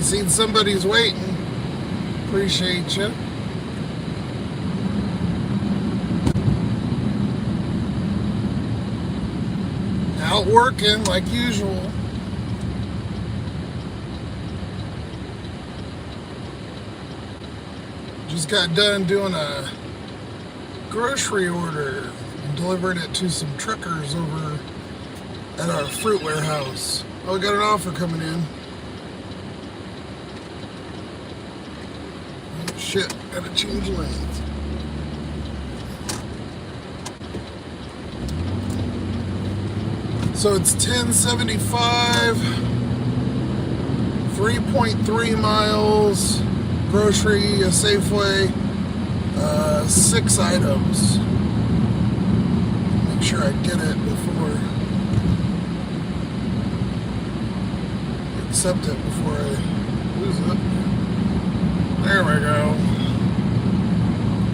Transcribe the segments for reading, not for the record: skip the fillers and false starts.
Seen somebody's waiting. Appreciate you. Out working like usual. Just got done doing a grocery order and delivering it to some truckers over at our fruit warehouse. Oh, we got an offer coming in. Oh, shit, gotta change lanes. So it's 1075, 3.3 miles, grocery, a Safeway, 6 items. Make sure I get it before, accept it before I lose it. There we go.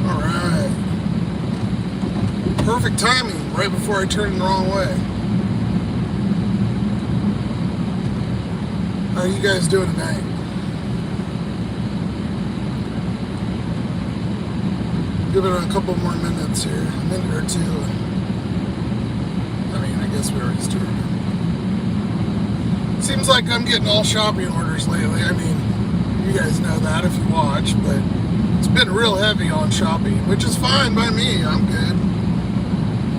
Alright. Perfect timing, right before I turn the wrong way. How are you guys doing tonight? Give it a couple more minutes here, a minute or two. I mean, I guess we already started. Seems like I'm getting all shopping orders lately. I mean, you guys know that if you watch, but it's been real heavy on shopping, which is fine by me. I'm good.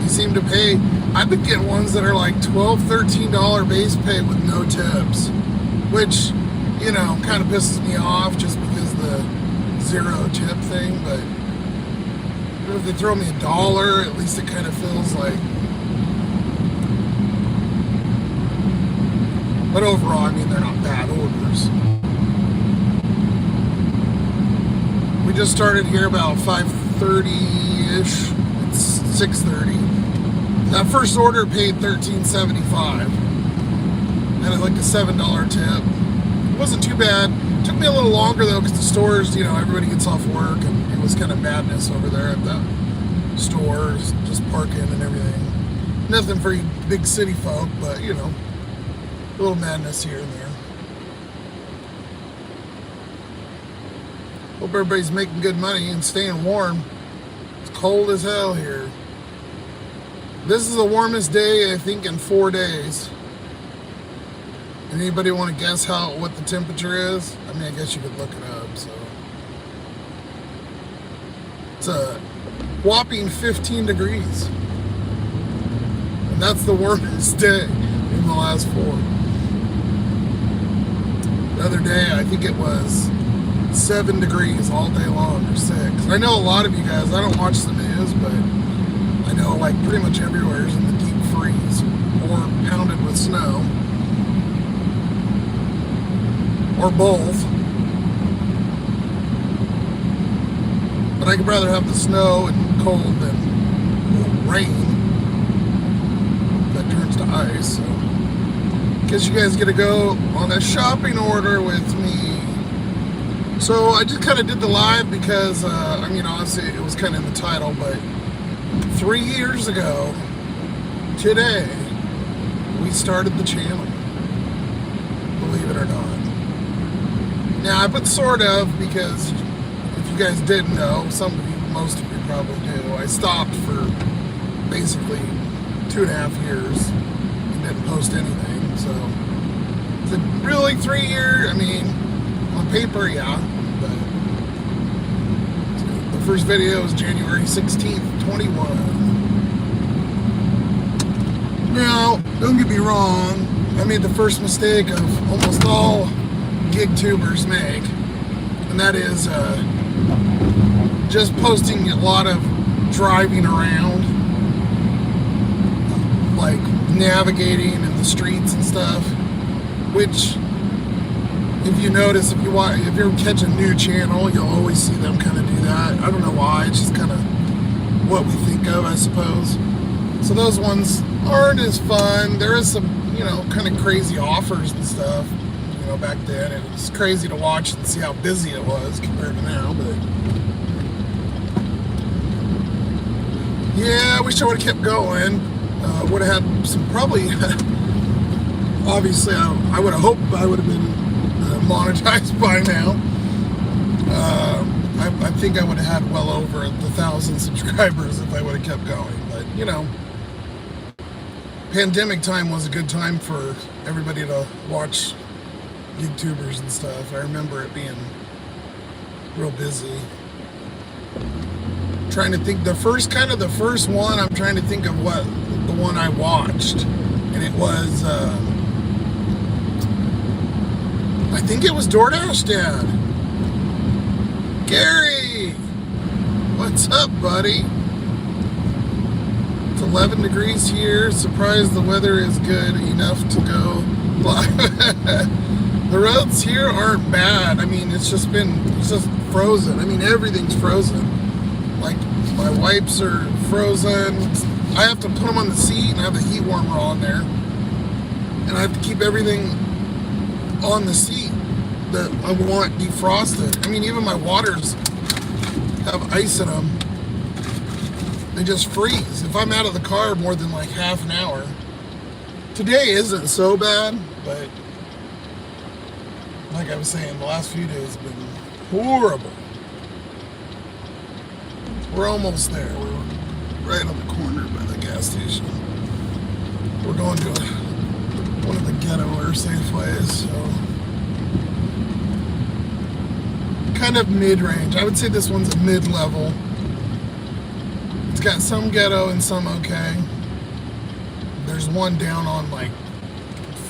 You seem to pay. I've been getting ones that are like $12, $13 base pay with no tips, which, you know, kind of pisses me off just because the 0 tip thing, but if they throw me $1, at least it kind of feels like. But overall, I mean, they're not bad orders. We just started here about 5:30-ish. It's 6:30. That first order paid $13.75. And it's like a $7 tip. It wasn't too bad. It took me a little longer though, because the stores, you know, everybody gets off work, and it was kind of madness over there at the stores, just parking and everything. Nothing for you big city folk, but you know, a little madness here and there. Hope everybody's making good money and staying warm. It's cold as hell here. This is the warmest day, I think, in 4 days. Anybody want to guess what the temperature is? I mean, I guess you could look it up. So it's a whopping 15 degrees, and that's the warmest day in the last 4. The other day, I think it was 7 degrees all day long, or 6. I know a lot of you guys. I don't watch the news, but I know like pretty much everywhere is in the deep freeze or pounded with snow. Or both. But I could rather have the snow and cold than rain that turns to ice. So guess you guys get to go on a shopping order with me. So I just kind of did the live because, I mean, honestly, it was kind of in the title, but 3 years ago today, we started the channel. Believe it or not. Now, I put sort of because if you guys didn't know, some of you, most of you probably do, I stopped for basically 2.5 years and didn't post anything. So, is it really 3 years? I mean, on paper, yeah. But the first video was January 16th, 21. Now, don't get me wrong, I made the first mistake of almost all gig tubers make, and that is just posting a lot of driving around, like navigating in the streets and stuff, which if you notice, if you ever catch a new channel, you'll always see them kind of do that. I don't know why, it's just kind of what we think of, I suppose. So those ones aren't as fun. There is some, you know, kind of crazy offers and stuff. You know, back then it was crazy to watch and see how busy it was compared to now, but yeah, I wish I would have kept going. Would have had some, probably obviously I would have hoped I would have been monetized by now. I think I would have had well over 1,000 subscribers if I would have kept going. But, you know, pandemic time was a good time for everybody to watch YouTubers and stuff. I remember it being real busy. Trying to think, the first one, I'm trying to think of what the one I watched. And it was, I think it was DoorDash Dad. Gary, what's up, buddy? It's 11 degrees here. Surprised the weather is good enough to go live. The roads here aren't bad. I mean, it's just frozen. I mean, everything's frozen. Like, my wipes are frozen. I have to put them on the seat and I have the heat warmer on there. And I have to keep everything on the seat that I want defrosted. I mean, even my waters have ice in them. They just freeze. If I'm out of the car more than like half an hour. Today isn't so bad, but like I was saying, the last few days have been horrible. We're almost there. We're right on the corner by the gas station. We're going to one of the ghettoer Safeways, so kind of mid-range. I would say this one's a mid-level. It's got some ghetto and some okay. There's one down on like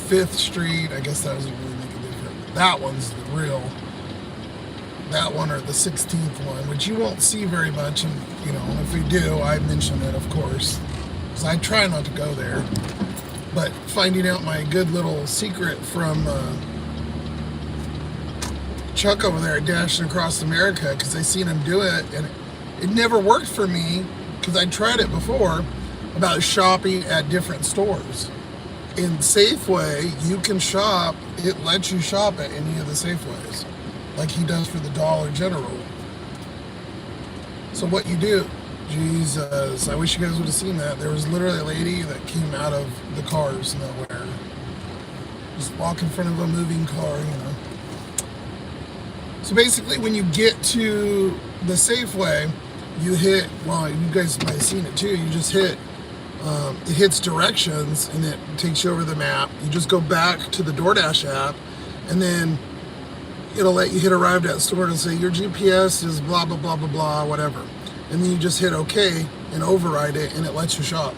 5th Street. I guess that doesn't really make a difference. That one's the real. That one or the 16th one, which you won't see very much. And, you know, if we do, I mention it, of course. Because I try not to go there. But finding out my good little secret from Chuck over there at Dashing Across America, because I seen him do it, and it never worked for me, because I tried it before, about shopping at different stores. In Safeway, you can shop, it lets you shop at any of the Safeways, like he does for the Dollar General. So what you do, Jesus, I wish you guys would have seen that. There was literally a lady that came out of the cars nowhere. Just walk in front of a moving car, you know. So basically, when you get to the Safeway, you hit, well, you guys might have seen it too, you just hit, it hits directions and it takes you over the map. You just go back to the DoorDash app and then it'll let you hit arrived at store and say your GPS is blah, blah, blah, blah, blah, whatever. And then you just hit OK and override it and it lets you shop.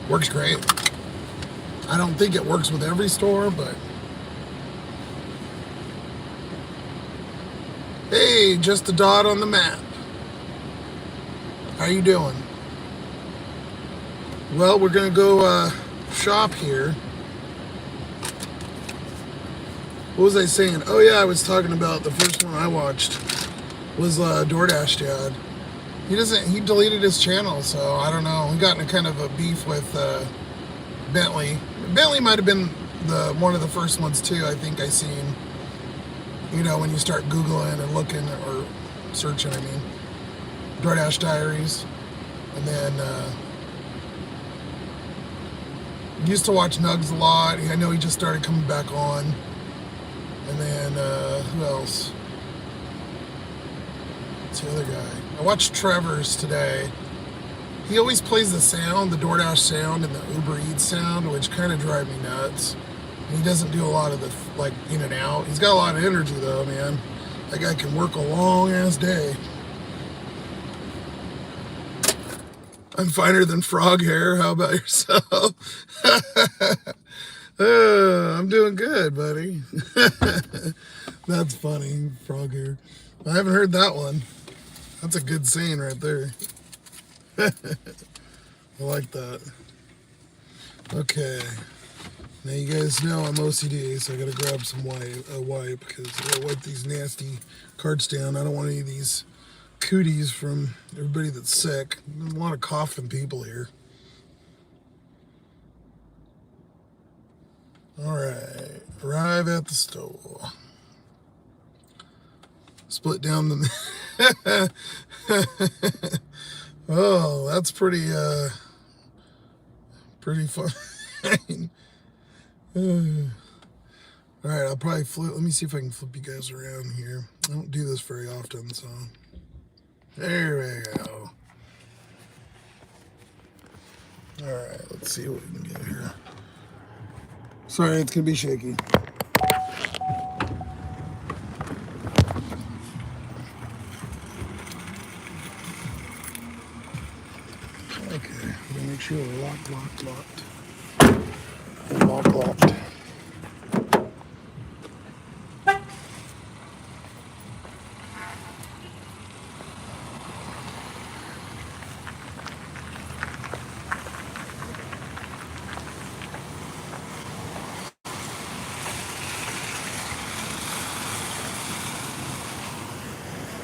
Works great. I don't think it works with every store, but hey, just a dot on the map. How you doing? Well, we're gonna go shop here. What was I saying? Oh yeah, I was talking about the first one I watched was DoorDash Dad. He deleted his channel, so I don't know. He got in a kind of a beef with Bentley. Bentley might have been one of the first ones too, I think I seen. You know, when you start Googling and looking, or searching, I mean, DoorDash Diaries. And then, used to watch Nugs a lot. I know he just started coming back on. And then, who else? What's the other guy? I watched Trevor's today. He always plays the sound, the DoorDash sound and the Uber Eats sound, which kind of drive me nuts. And he doesn't do a lot of the, like, in and out. He's got a lot of energy, though, man. That guy can work a long-ass day. I'm finer than frog hair. How about yourself? I'm doing good, buddy. That's funny, frog hair. I haven't heard that one. That's a good saying right there. I like that. Okay. Now you guys know I'm OCD, so I gotta grab some wipe because I gotta wipe these nasty carts down. I don't want any of these cooties from everybody that's sick. There's a lot of coughing people here. Alright, arrive at the store. Split down the... Oh, that's pretty fun. All right, I'll probably flip. Let me see if I can flip you guys around here. I don't do this very often, so there we go. All right, let's see what we can get here. Sorry, it's gonna be shaky. Okay, I'm gonna make sure we're locked. Locked.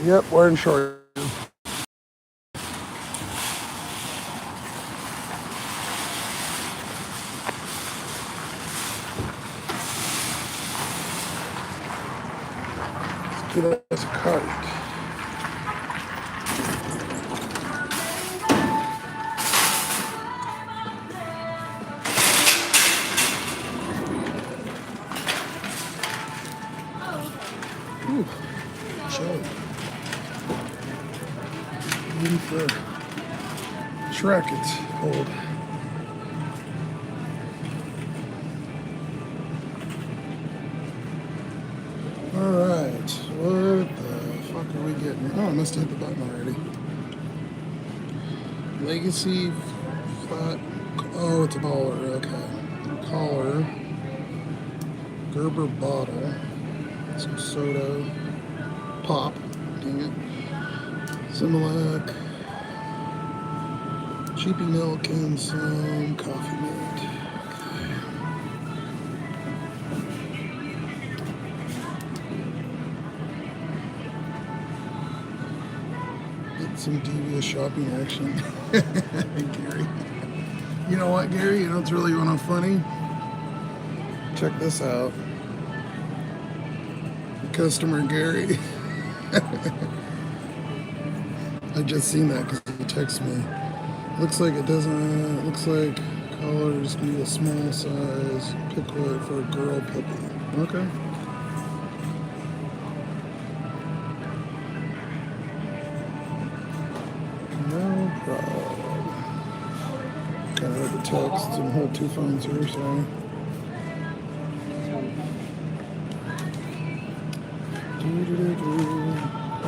Yep, we're in short. Get us a cart. Ooh, chilly. Even for Shrek, it's cold. Alright, what the fuck are we getting? Oh, I must have hit the button already. Legacy flat. Oh, it's a collar. Okay. Collar. Gerber bottle. Some soda. Pop. Dang it. Similac. Cheapy milk and some coffee mate. Get some devious shopping action. Gary. You know what, Gary? You know what's really funny? Check this out. Customer Gary. I just seen that because he texted me. Looks like it doesn't. Looks like collars need a small size picklet for a girl puppy. Okay. No problem. Kind of had to text and hold two phones here, sorry.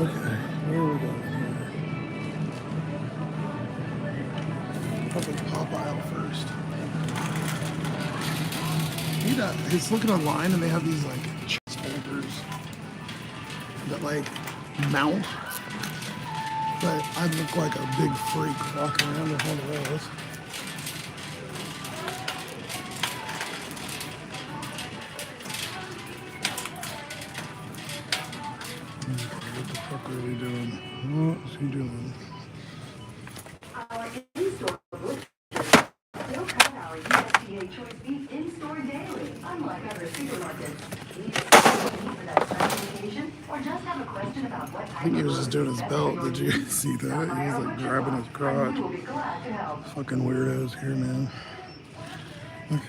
Okay, where are we going here? Probably pop aisle first. He's looking online and they have these like chest holders that like mount. But I look like a big freak walking around with one of those. What the fuck are we doing? What's he doing? Our in-store butcher still cut our USDA choice beef in-store daily, unlike other supermarkets. Need for that special occasion, or just have a question about what I think he was just doing his belt. Did you see that? He was like grabbing his crotch. we will be glad to help. Fucking weirdos here, man. Okay.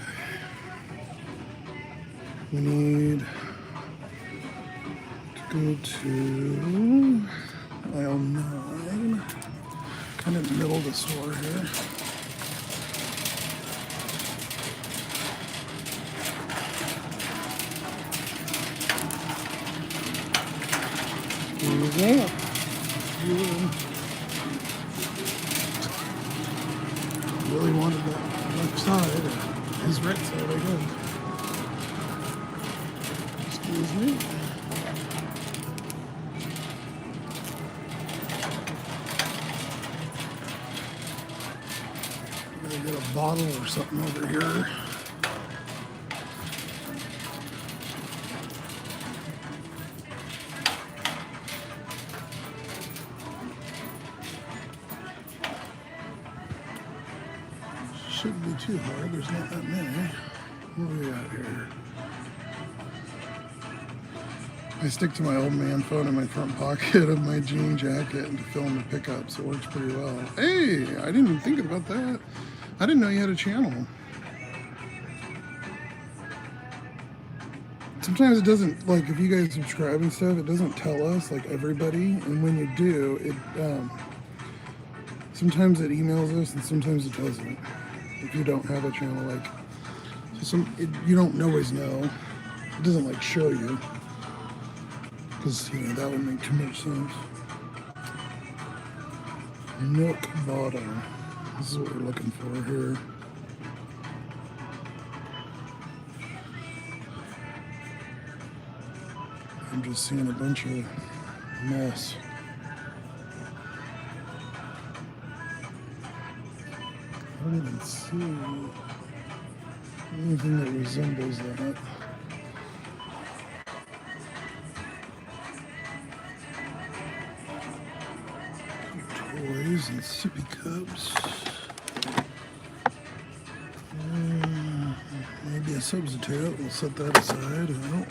We need to go to aisle 9. Kind of in the middle of the store here. Yeah. Really wanted that left side. His right side, I guess. Excuse me. Gotta get a bottle or something over here. Shouldn't be too hard. There's not that many. What do we got here? I stick to my old man phone in my front pocket of my jean jacket and to film the pickup, so it works pretty well. Hey, I didn't even think about that. I didn't know you had a channel. It's sometimes it doesn't, like if you guys subscribe and stuff, it doesn't tell us, like everybody. And when you do, sometimes it emails us and sometimes it doesn't. If you don't have a channel, like, so you don't always know. It doesn't like show you. Because, that would make too much sense. Milk bottom. This is what we're looking for here. I'm just seeing a bunch of mess. I don't even see anything that resembles that. Toys and sippy cups. Maybe a substitute. We'll set that aside. Well,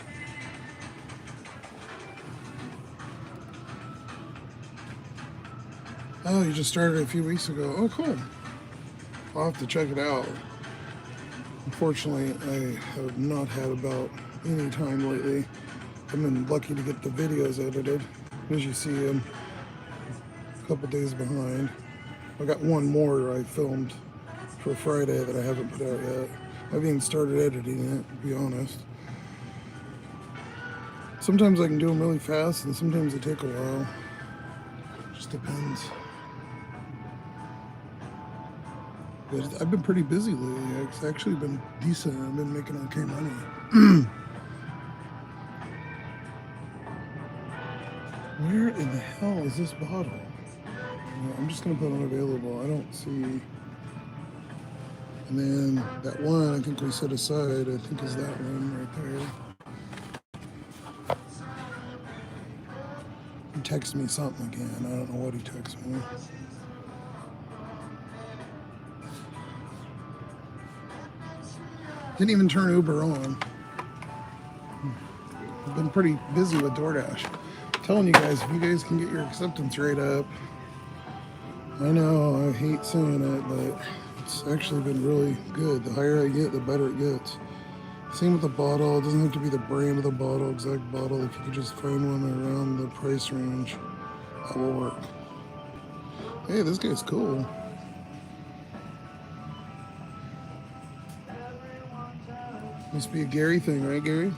oh, you just started a few weeks ago. Oh, cool. I'll have to check it out. Unfortunately, I have not had about any time lately. I've been lucky to get the videos edited. As you see, I'm a couple days behind. I got one more I filmed for Friday that I haven't put out yet. I haven't even started editing it, to be honest. Sometimes I can do them really fast, and sometimes they take a while. Just depends. But I've been pretty busy lately. It's actually been decent. I've been making okay money. Where in the hell is this bottle? I'm just going to put unavailable. I don't see. And then that one I think we set aside, I think is that one right there. He texted me something again. I don't know what he texted me. Didn't even turn Uber on. I've been pretty busy with DoorDash. I'm telling you guys, if you guys can get your acceptance rate up, I know I hate saying it, but it's actually been really good. The higher I get, the better it gets. Same with the bottle. It doesn't have to be the brand of the bottle, exact bottle. If you could just find one around the price range, that will work. Hey, this guy's cool. Must be a Gary thing, right, Gary?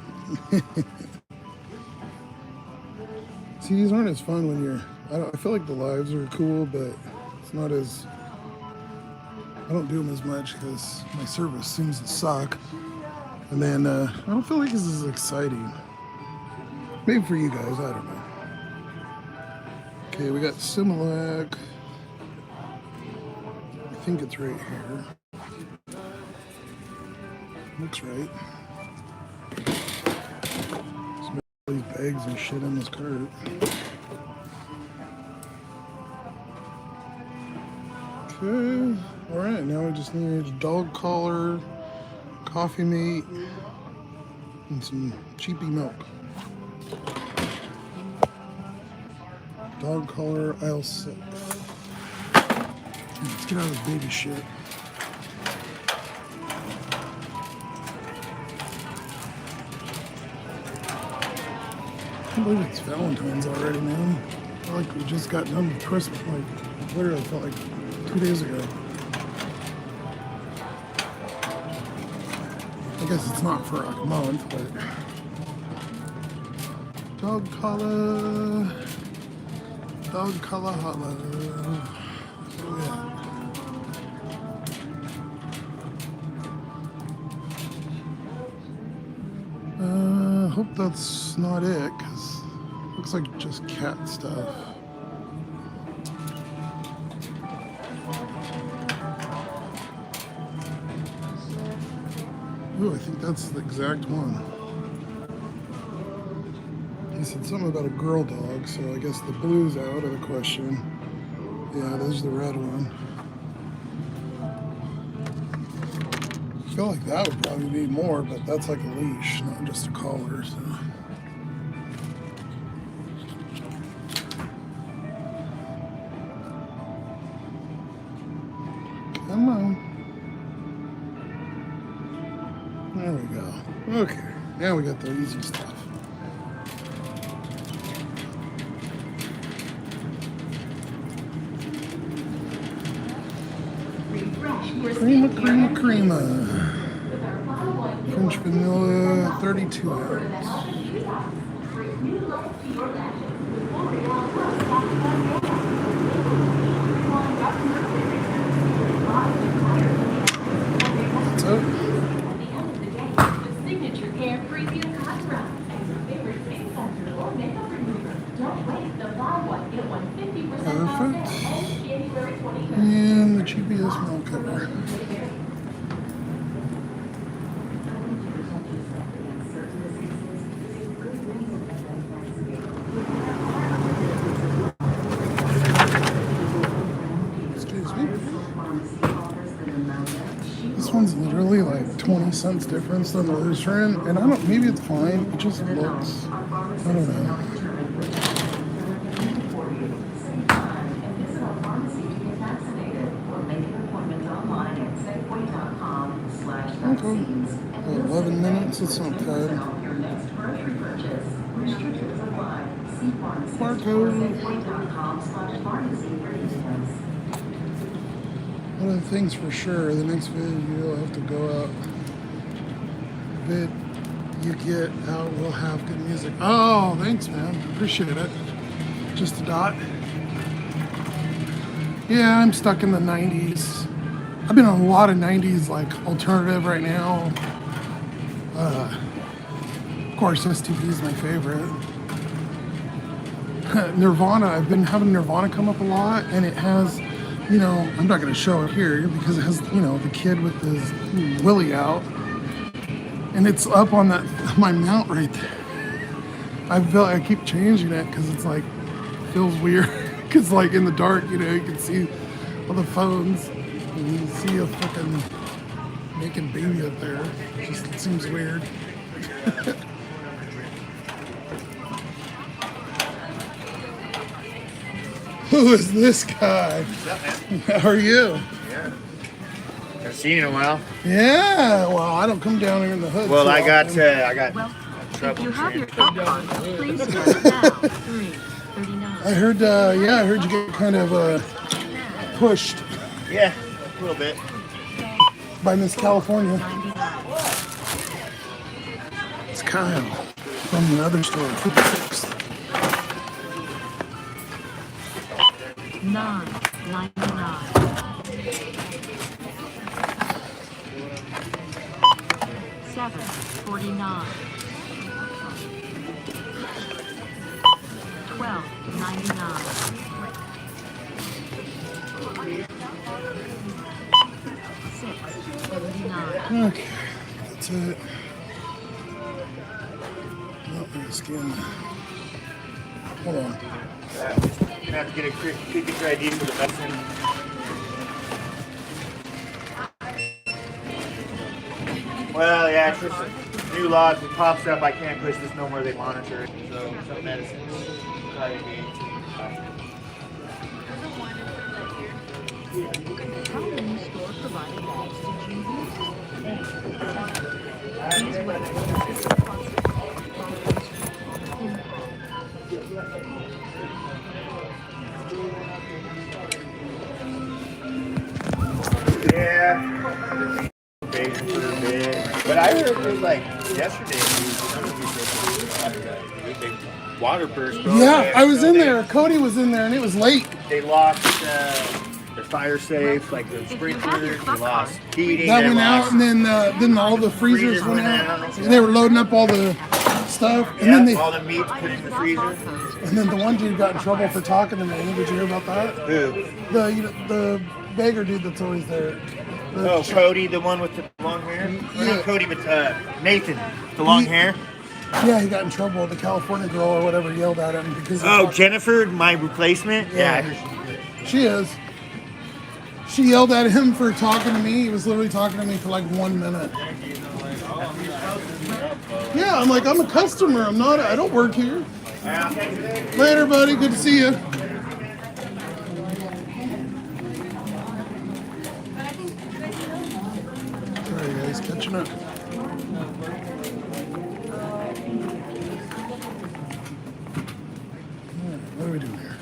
See, these aren't as fun when you're... I feel like the lives are cool, but it's not as... I don't do them as much because my service seems to suck. And then I don't feel like this is exciting. Maybe for you guys, I don't know. Okay, we got Similac. I think it's right here. Looks right. There's these bags and shit in this cart. Okay. Alright, now we just need dog collar, coffee mate, and some cheapy milk. Dog collar, aisle 6. Let's get out of this baby shit. I can't believe it's Valentine's already, man. I feel like we just got done with Christmas, like literally felt like 2 days ago. I guess it's not for a month, but dog collar holla. Oh, yeah. Hope that's not it, because it looks like just cat stuff. Ooh, I think that's the exact one. He said something about a girl dog, so I guess the blue's out of the question. Yeah, there's the red one. I feel like that would probably be more, but that's like a leash, not just a collar. So. Come on. There we go. Okay. Now we got the easy stuff. Creama. French vanilla, 32 ounce. What's up? Signature carefree feel contrast and your favorite face center or makeup remover. Don't wait. The buy one get one 50% off Perfect. and January 25th. And the GPS milk cover. Excuse me. This one's literally like 20 cents difference than the Lutheran, and I don't, maybe it's fine, it just looks, I don't know. Okay, 11 minutes, it's not bad. Barcode. One of the things for sure, the next video you'll have to go out. Vid you get out will have good music. Oh, thanks, man. Appreciate it. Just a dot. Yeah, I'm stuck in the 90s. I've been on a lot of 90s like alternative right now. Of course, STP is my favorite. Nirvana, I've been having Nirvana come up a lot, and it has, you know, I'm not going to show it here because it has, you know, the kid with his willy out, and it's up on that my mount right there. I keep changing it because it's like feels weird because like in the dark, you know, you can see all the phones and you see a fucking naked baby up there. It just seems weird. Who is this guy? What's up, man? How are you? Yeah. Haven't seen you in a while. Yeah, well, I don't come down here in the hood. Well, too I got Well, trouble. if you have your transporting. popcorn, please start now. 3:39. I heard you get kind of pushed Yeah, a little bit. by Miss California. It's Kyle from the other store, 56. $9.99. $7.49. $12.99. $6.79. Okay, that's it. Oh, I'm gonna scan that. Hold on. You have to get a picture ID for the medicine. Well, yeah, it's just new laws. It pops up. I can't push this no more. They monitor it. So some medicines probably be. How many store-provided bags did you use? These weapons Yeah. Big for a bit. But I heard it was like yesterday. Big water burst. Bro. Yeah, I was So in there. Cody was in there, and it was late. They lost their fire safe, like the sprinklers. They lost heating. That they went out, lost and then all the freezers went out. And they were loading up all the stuff, and yeah, then all the meats put in the freezer. the one dude got in trouble for talking to me. Did you hear about that? Who? The beggar dude that's always there. Oh, Cody, the one with the long hair? Or Yeah. not Cody, but Nathan, the long hair. Yeah, he got in trouble. The California girl or whatever yelled at him because. he Oh, talked- Jennifer, my replacement? Yeah. Yeah, I heard she did. She is. She yelled at him for talking to me. He was literally talking to me for like 1 minute. Yeah, I'm like, I'm a customer. I don't work here. Later, buddy. Good to see you. Sorry, guys. Catching up. we doing here?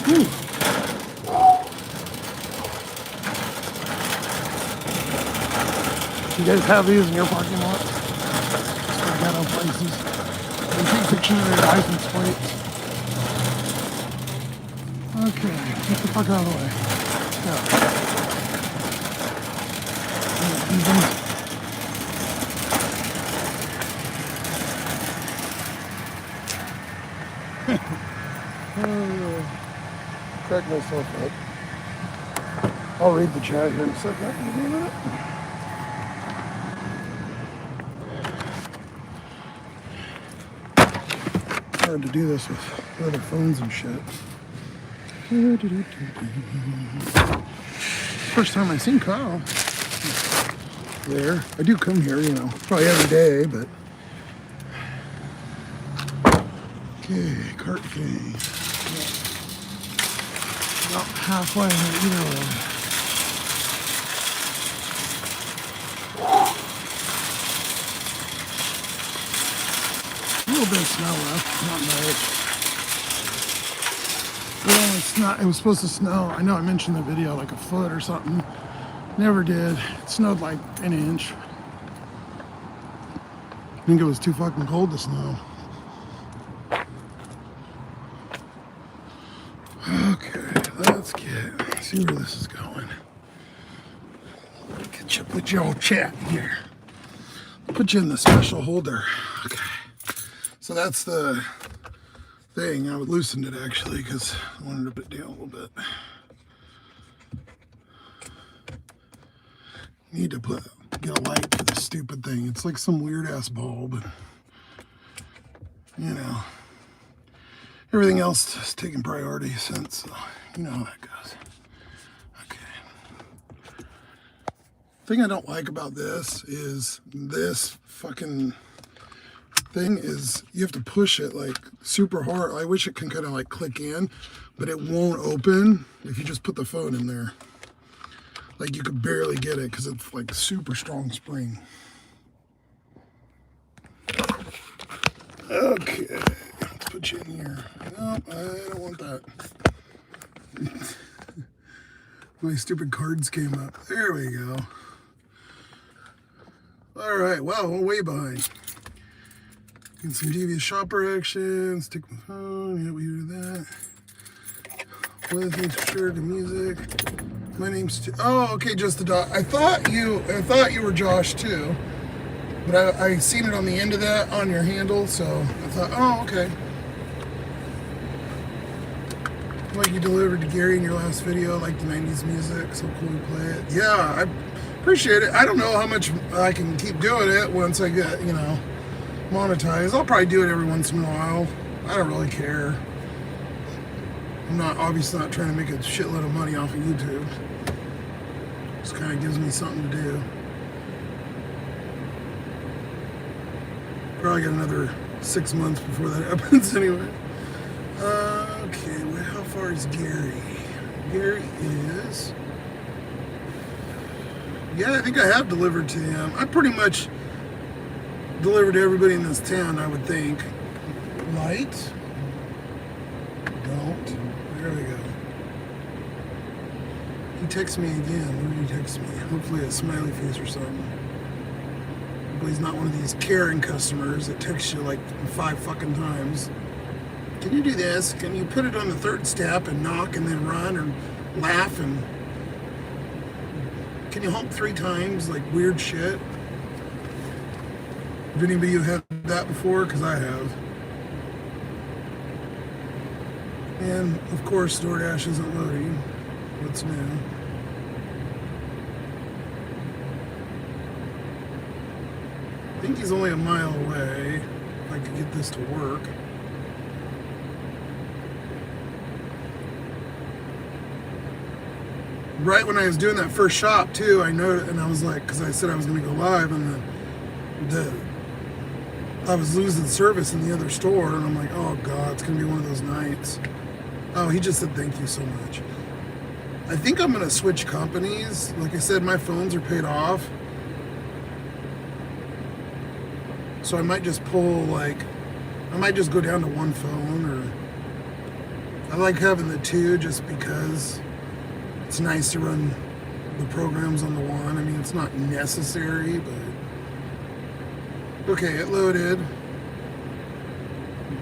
Whew. You guys have these in your parking lot? For ghetto places. They take pictures of their license plates. Okay, get the fuck out of the way. Crack myself up. I'll read the chat here in a second. Give me a minute. Hard to do this with other phones and shit. First time I seen Kyle there. I do come here, you know, probably every day, but okay, cart game. About halfway either way. A little bit of snow left, not much. Well, it's not, it was supposed to snow. I know I mentioned in the video like a foot or something. Never did. It snowed like an inch. I think it was too fucking cold to snow. Okay, let's see where this is going. Get you, put your old chat here. Put you in the special holder. Okay. So that's the thing. I would loosen it actually because I wanted to put it down a little bit. Need to get a light for this stupid thing. It's like some weird ass bulb. You know, everything else is taking priority since, you know how that goes. Okay. Thing I don't like about this is this fucking thing is you have to push it like super hard. I wish it can kind of like click in, but it won't open if you just put the phone in there. Like you could barely get it because it's like super strong spring. Okay, let's put you in here. Nope, I don't want that. My stupid cards came up. There we go. All right, wow, we're way behind. Get some Devious shopper action. Stick my phone. Yeah, we do that. One things for sure, the music. My name's oh, okay, just the dot. I thought you were Josh too, but I seen it on the end of that on your handle, so I thought, oh, okay. Like you delivered to Gary in your last video, like the 90s music, so cool to play it. Yeah, I appreciate it. I don't know how much I can keep doing it once I get, you know, monetized. I'll probably do it every once in a while. I don't really care. I'm obviously not trying to make a shitload of money off of YouTube. Just kind of gives me something to do. Probably got another 6 months before that happens anyway. Okay, well, how far is Gary? Gary is... Yeah, I think I have delivered to him. I pretty much delivered to everybody in this town, I would think. Light? Don't. There we go. He texts me again. What did he text me? Hopefully a smiley face or something. Hopefully he's not one of these Karen customers that texts you like 5 fucking times. Can you do this? Can you put it on the 3rd step and knock and then run or laugh and... Can you hump 3 times? Like weird shit. Have any of you had that before? Because I have. And of course, DoorDash isn't loading. What's new? I think he's only a mile away. If I could get this to work. Right when I was doing that first shop too, I noticed, and I was like, because I said I was going to go live, and I was losing service in the other store, and I'm like, oh god, it's going to be one of those nights. Oh, he just said thank you so much. I think I'm gonna switch companies. Like I said, my phones are paid off. So I might just pull I might just go down to one phone, or I like having the two just because it's nice to run the programs on the one. I mean, it's not necessary, but okay, it loaded.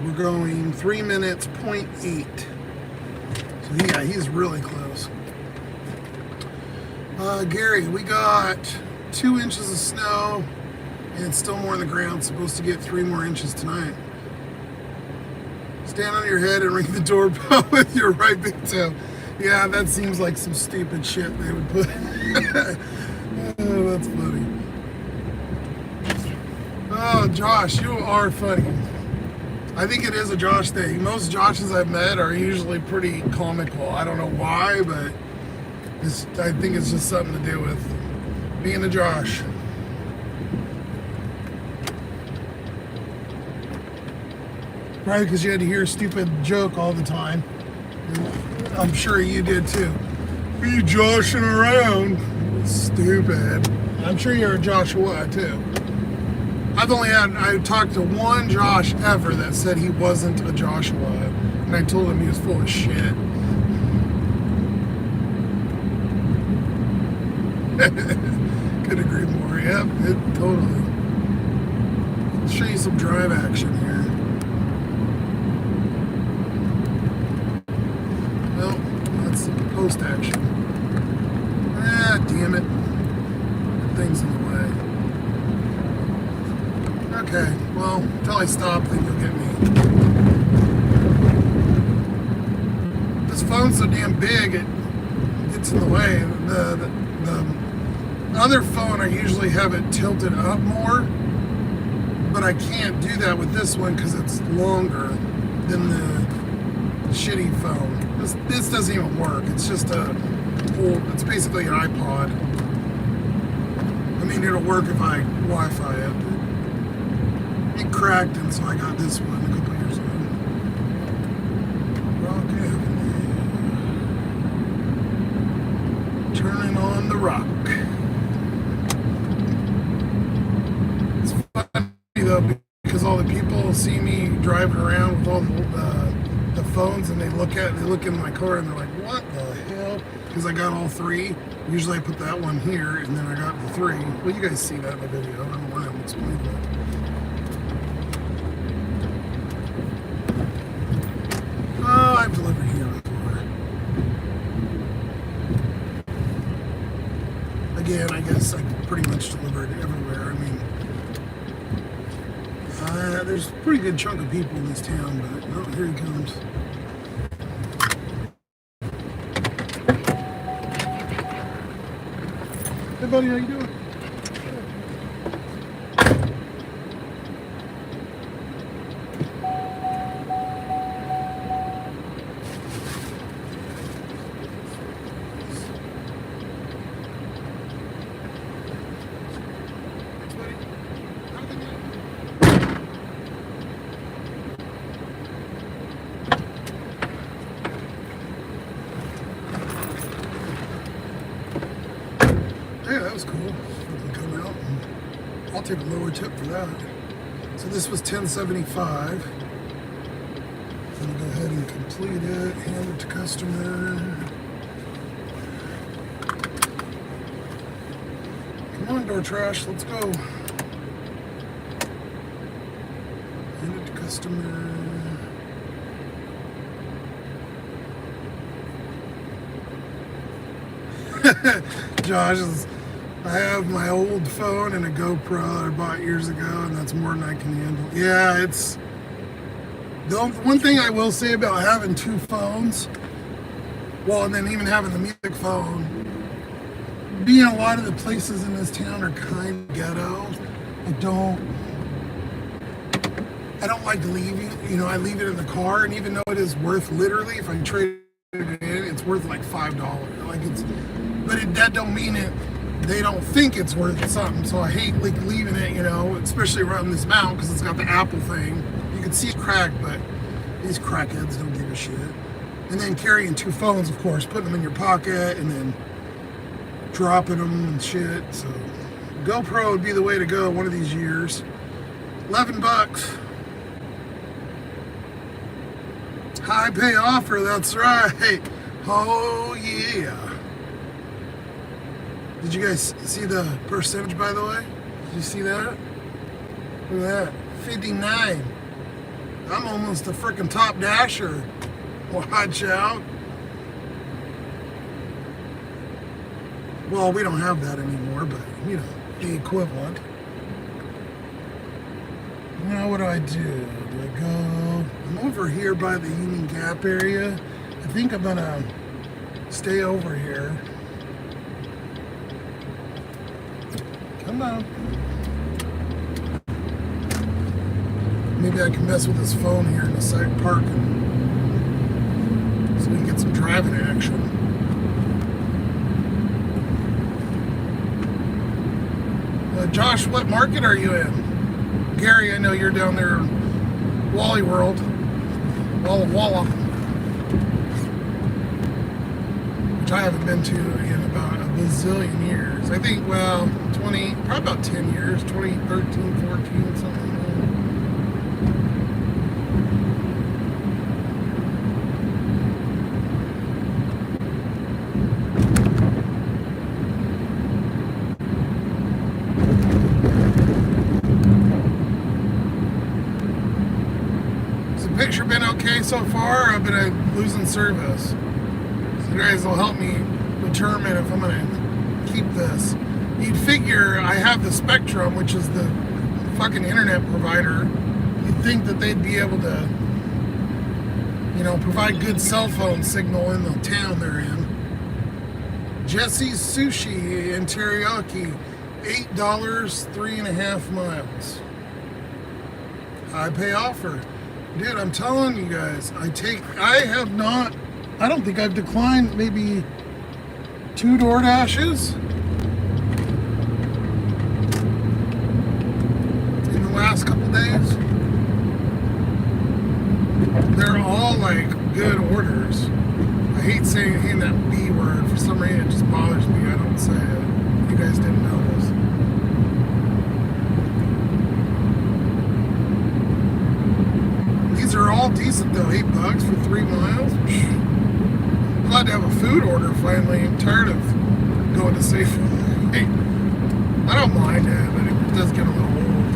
We're going 3 minutes, 0.8. So yeah, he's really close. Gary, we got 2 inches of snow, and it's still more on the ground. Supposed to get 3 more inches tonight. Stand on your head and ring the doorbell with your right big toe. Yeah, that seems like some stupid shit they would put. Oh, that's funny. Oh, Josh, you are funny. I think it is a Josh thing. Most Joshes I've met are usually pretty comical. I don't know why, but I think it's just something to do with being a Josh. Probably because you had to hear a stupid joke all the time. I'm sure you did too. Be joshing around. Stupid. I'm sure you're a Joshua too. I talked to one Josh ever that said he wasn't a Joshua. And I told him he was full of shit. Could agree more. Yep, totally. I'll show you some drive action here. Well, that's the post action. Ah, damn it. That thing's in the way. Okay, well, until I stop, then you'll get me. This phone's so damn big, it gets in the way. The other phone, I usually have it tilted up more, but I can't do that with this one because it's longer than the shitty phone. This doesn't even work. It's just it's basically an iPod. I mean, it'll work if I Wi-Fi it. It cracked, and so I got this one a couple years ago. Rock Avenue. Turning on the rock. It's funny though, because all the people see me driving around with all the phones, and they look in my car and they're like, what the hell? Because I got all 3. Usually I put that one here, and then I got the 3. Well, you guys see that in the video. I don't know why I'm explaining that. Oh, I've delivered here before. Again, I guess I pretty much delivered everywhere. I mean, there's a pretty good chunk of people in this town, but oh, here he comes. Hey, buddy, how you doing? Yeah, that was cool. Come out, and I'll take a lower tip for that. So this was $10.75. I'm gonna go ahead and complete it, hand it to customer. Come on, door trash, let's go. Hand it to customer. Josh, I have my old phone and a GoPro that I bought years ago, and that's more than I can handle. Yeah, it's the one thing I will say about having 2 phones, well, and then even having the music phone, being a lot of the places in this town are kind of ghetto. I don't like leaving, I leave it in the car, and even though it is worth, literally, if I trade it in, it's worth like $5. But that don't mean they don't think it's worth something. So I hate leaving it, especially around this mount because it's got the Apple thing. You can see it's cracked, but these crackheads don't give a shit. And then carrying 2 phones, of course, putting them in your pocket and then dropping them and shit. So GoPro would be the way to go one of these years. $11. High pay offer, that's right. Oh yeah. Did you guys see the percentage, by the way? Did you see that? Look at that, 59. I'm almost a freaking top dasher. Watch out. Well, we don't have that anymore, but you know, the equivalent. Now what do? Do I go? I'm over here by the Union Gap area. I think I'm gonna stay over here. Come on. Maybe I can mess with this phone here in the side park so we can get some driving action. Josh, what market are you in? Gary, I know you're down there in Wally World. Walla Walla. Which I haven't been to in about a bazillion years. I think, well, probably about 10 years. 2013, 14, something like that. Picture been okay so far? I've been losing service. So you guys will help me determine if I'm gonna keep this. You'd figure I have the Spectrum, which is the fucking internet provider. You'd think that they'd be able to, you know, provide good cell phone signal in the town they're in. Jesse's Sushi in Teriyaki, $8, 3.5 miles. High pay offer. Dude, I'm telling you guys, I don't think I've declined maybe 2 DoorDashes in the last couple days. They're all like good orders. I hate saying that B word. For some reason, it just bothers me. I don't say it. You guys didn't notice. These are all decent though, $8 for 3 miles. Glad to have a food order finally. I'm tired of going to Safeway. Hey, I don't mind that, but it does get a little old.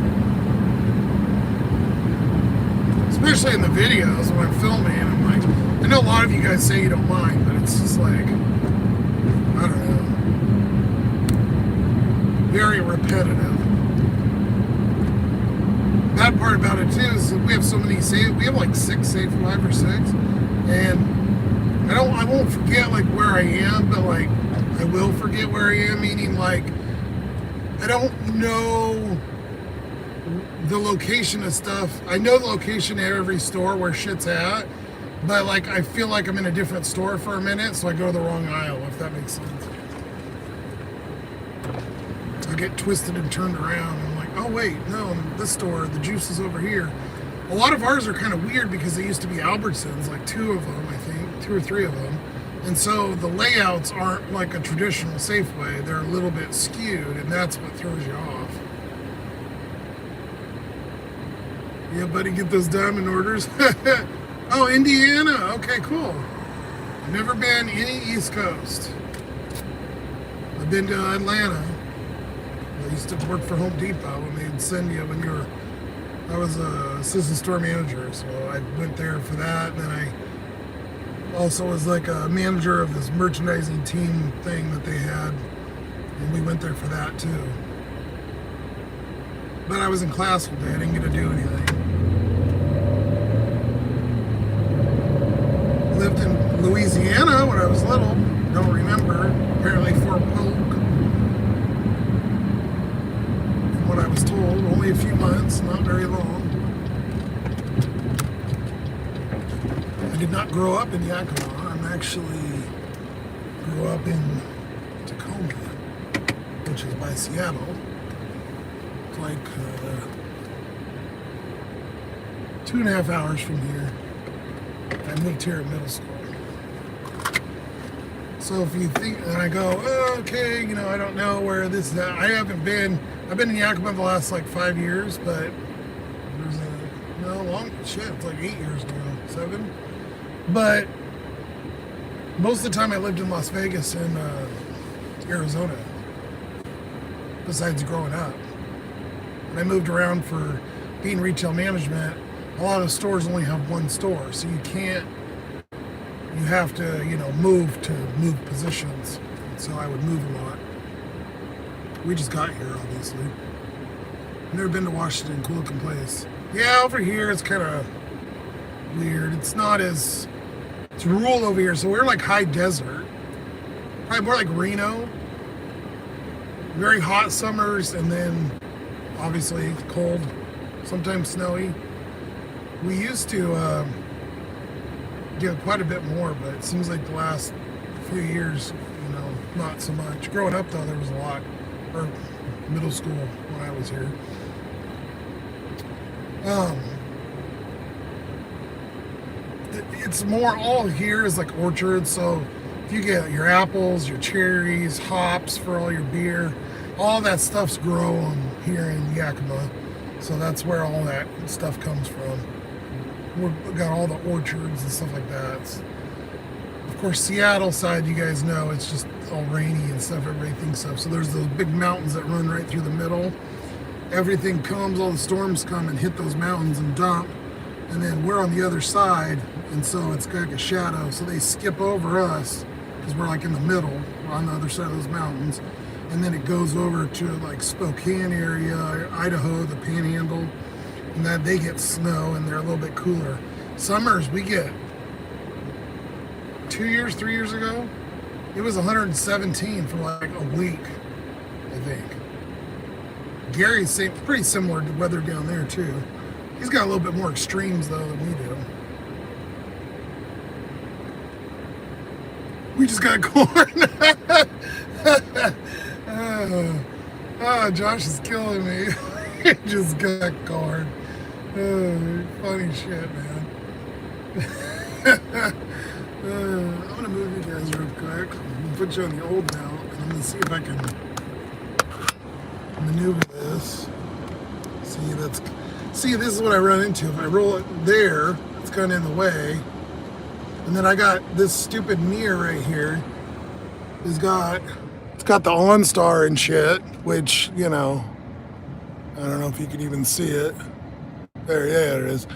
Especially in the videos when I'm filming. I'm like, I know a lot of you guys say you don't mind, but it's just like, I don't know. Very repetitive. Bad part about it too is that we have so many we have like 6 safe, 5 or 6, and I won't forget like where I am, but like I will forget where I am, meaning like I don't know the location of stuff. I know the location at every store where shit's at, but like I feel like I'm in a different store for a minute, so I go to the wrong aisle, if that makes sense. I get twisted and turned around. I'm like, oh wait, no, this store, the juice is over here. A lot of ours are kind of weird because they used to be Albertsons, like 2 of them, I think, 2 or 3 of them. And so the layouts aren't like a traditional Safeway. They're a little bit skewed, and that's what throws you off. Yeah, buddy, get those diamond orders. Oh, Indiana. Okay, cool. I've never been any East Coast. I've been to Atlanta. I used to work for Home Depot when they'd send you when you were, I was a assistant store manager, so I went there for that, and then I also was like a manager of this merchandising team thing that they had, and we went there for that too. But I was in class all day, I didn't get to do anything. Lived in Louisiana when I was little, don't remember, apparently Fort Polk. What I was told, only a few months, not very long. I did not grow up in Yakima. I'm actually grew up in Tacoma, which is by Seattle. It's like 2.5 hours from here. I moved here in middle school. So if you think, and I go, oh, okay, you know, I don't know where this is at. I've been in Yakima the last like 5 years, but there's it's like 8 years now, 7. But most of the time I lived in Las Vegas and Arizona, besides growing up. And I moved around for being retail management. A lot of stores only have one store, so you have to, you know, move positions. So I would move a lot. We just got here, obviously. Never been to Washington, cool looking place. Yeah, over here it's kind of weird. It's rural over here, so we're like high desert. Probably more like Reno. Very hot summers, and then obviously cold, sometimes snowy. We used to get quite a bit more, but it seems like the last few years, you know, not so much. Growing up though, there was a lot, or middle school when I was here. It's more, all here is like orchards, so if you get your apples, your cherries, hops for all your beer, all that stuff's grown here in Yakima, so that's where all that stuff comes from. We've got all the orchards and stuff like that. Of course, Seattle side, you guys know, it's just all rainy and stuff, everybody thinks of. So there's those big mountains that run right through the middle. Everything comes, all the storms come and hit those mountains and dump. And then we're on the other side, and so it's like a shadow. So they skip over us, because we're like in the middle, we're on the other side of those mountains. And then it goes over to like Spokane area, Idaho, the Panhandle. And that they get snow and they're a little bit cooler. Summers, we get 3 years ago, it was 117 for like a week, I think. Gary's pretty similar to weather down there too. He's got a little bit more extremes though than we do. We just got corn. Oh, Josh is killing me. He just got corn. Funny shit, man. I'm gonna move you guys real quick. I'm gonna put you on the old now, and I'm gonna see if I can maneuver this. See, this is what I run into. If I roll it there, it's kind of in the way. And then I got this stupid mirror right here. It's got the OnStar and shit, which, you know, I don't know if you can even see it. There, yeah, it is.